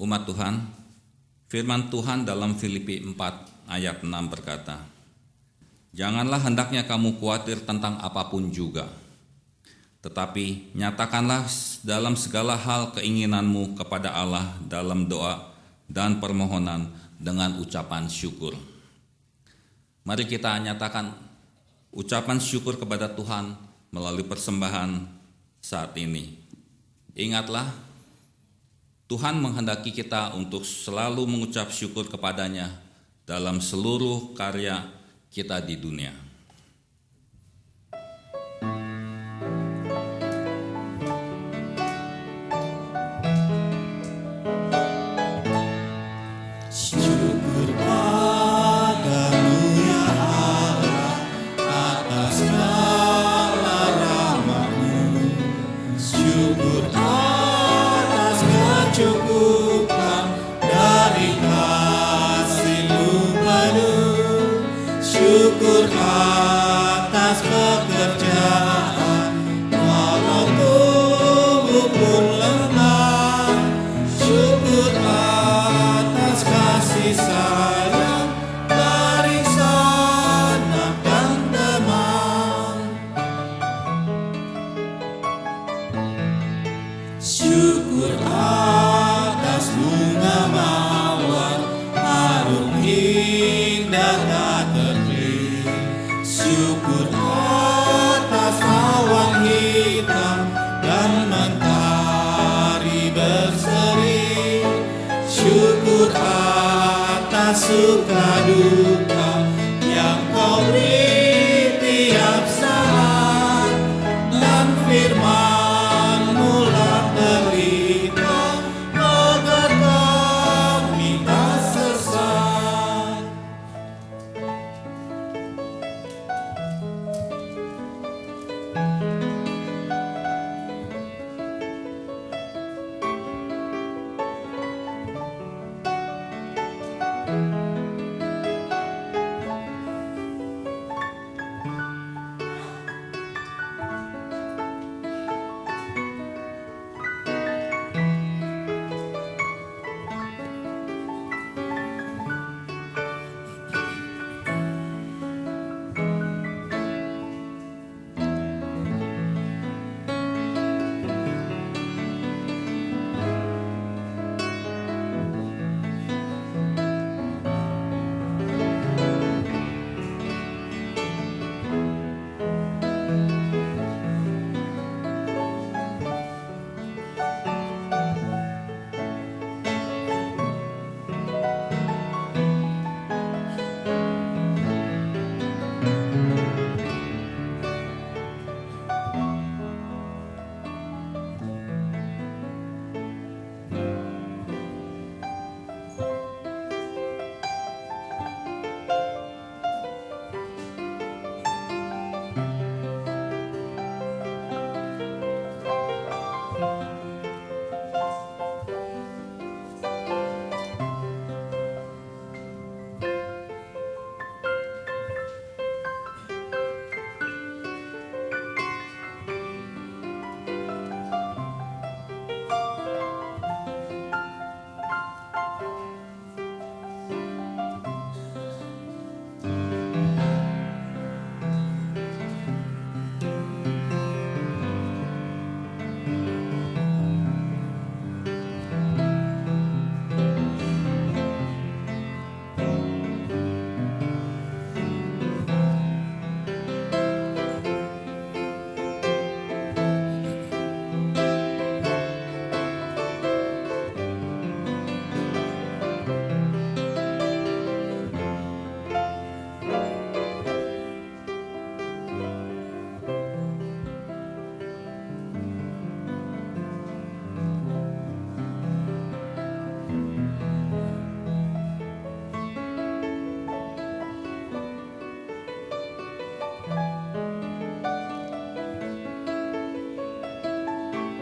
Umat Tuhan, firman Tuhan dalam Filipi 4 ayat 6 berkata, "Janganlah hendaknya kamu khawatir tentang apapun juga, tetapi nyatakanlah dalam segala hal keinginanmu kepada Allah dalam doa dan permohonan dengan ucapan syukur." Mari kita nyatakan ucapan syukur kepada Tuhan melalui persembahan saat ini. Ingatlah, Tuhan menghendaki kita untuk selalu mengucap syukur kepadanya dalam seluruh karya kita di dunia. Syukur padamu ya Allah atas segala rahmat-Mu. Syukur atas kecukupan dari kasih-Mu penuh. Syukur atas pekerjaan walau tubuh pun lemah. Syukur atas kasih sayang dari sanak dan teman. Syukur atas bunga mawar harum indah tak terklik. Syukur atas awan hitam dan mentari berseri. Syukur atas suka duka yang Kau beri tiap saat, dan firman-Mu lah pelita agar kami tak sesat.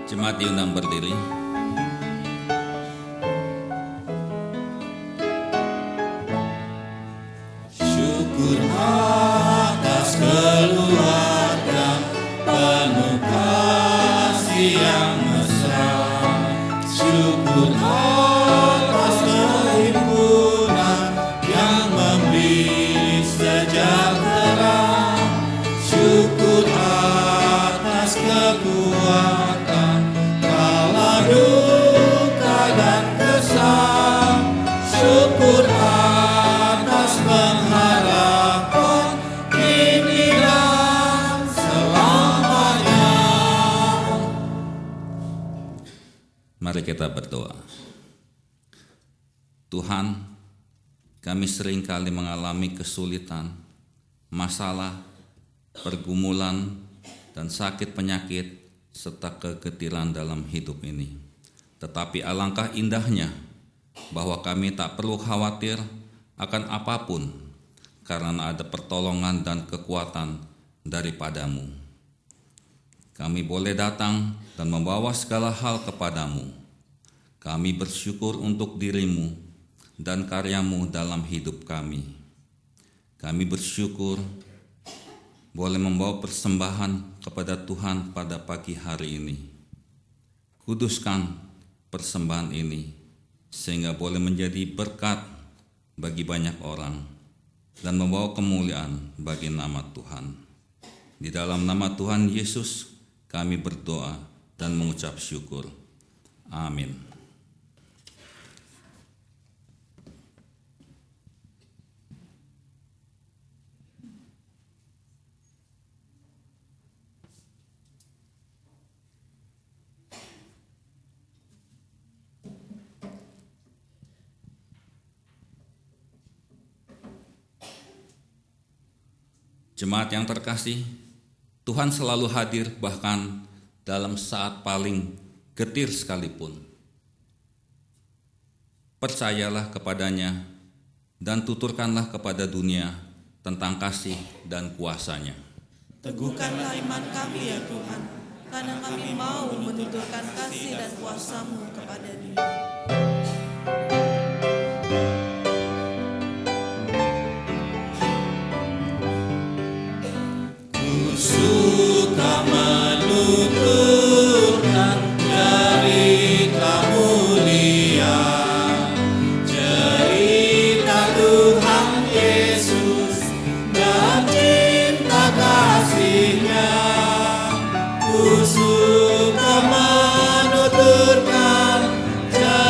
Jemaat diundang berdiri. Syukur atas keluarga penuh kasih yang mesra. Syukur syukur atas kekuatan kala duka dan kesal, syukur atas pengharapan kini dan selamanya. Mari kita berdoa. Tuhan, kami seringkali mengalami kesulitan, masalah, pergumulan, dan sakit penyakit, serta kegetiran dalam hidup ini. Tetapi alangkah indahnya bahwa kami tak perlu khawatir akan apapun, karena ada pertolongan dan kekuatan daripadamu. Kami boleh datang dan membawa segala hal kepadamu. Kami bersyukur untuk dirimu dan karyamu dalam hidup kami. Kami bersyukur boleh membawa persembahan kepada Tuhan pada pagi hari ini. Kuduskan persembahan ini sehingga boleh menjadi berkat bagi banyak orang dan membawa kemuliaan bagi nama Tuhan. Di dalam nama Tuhan Yesus kami berdoa dan mengucap syukur. Amin. Jemaat yang terkasih, Tuhan selalu hadir bahkan dalam saat paling getir sekalipun. Percayalah kepadanya dan tuturkanlah kepada dunia tentang kasih dan kuasa-Nya. Teguhkanlah iman kami ya Tuhan, karena kami mau menuturkan kasih dan kuasa-Mu kepada dunia. Suka menuturkan cerita mulia, cerita Tuhan Yesus dan cinta kasih-Nya. Ku suka menuturkan cerita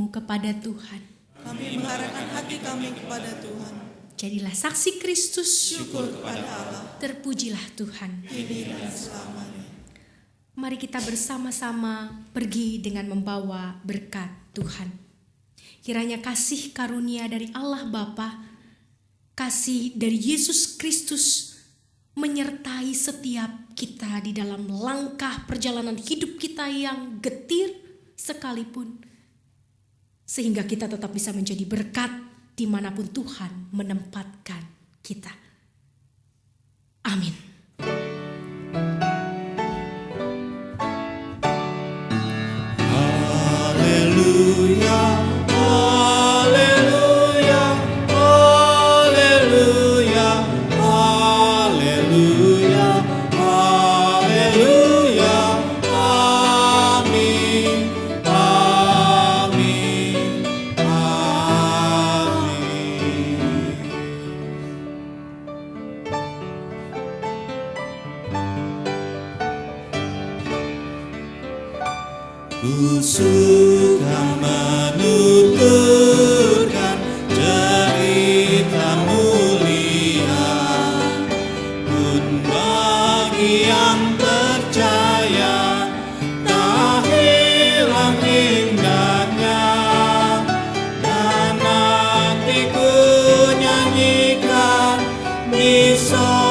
hatimu kepada Tuhan. Kami mengarahkan hati kami kepada Tuhan. Jadilah saksi Kristus. Syukur kepada Allah. Terpujilah Tuhan. Kini dan selamanya. Mari kita bersama-sama pergi dengan membawa berkat Tuhan. Kiranya kasih karunia dari Allah Bapa, kasih dari Yesus Kristus menyertai setiap kita di dalam langkah perjalanan hidup kita yang getir sekalipun, sehingga kita tetap bisa menjadi berkat dimanapun Tuhan menempatkan kita. Amin. Haleluya, haleluya, haleluya, haleluya, haleluya, amin, amin, amin. Ku suka menuturkan cerita mulia, pun bagi yang percaya tak hilang indahnya, dan nanti ku nyanyikan di sorga.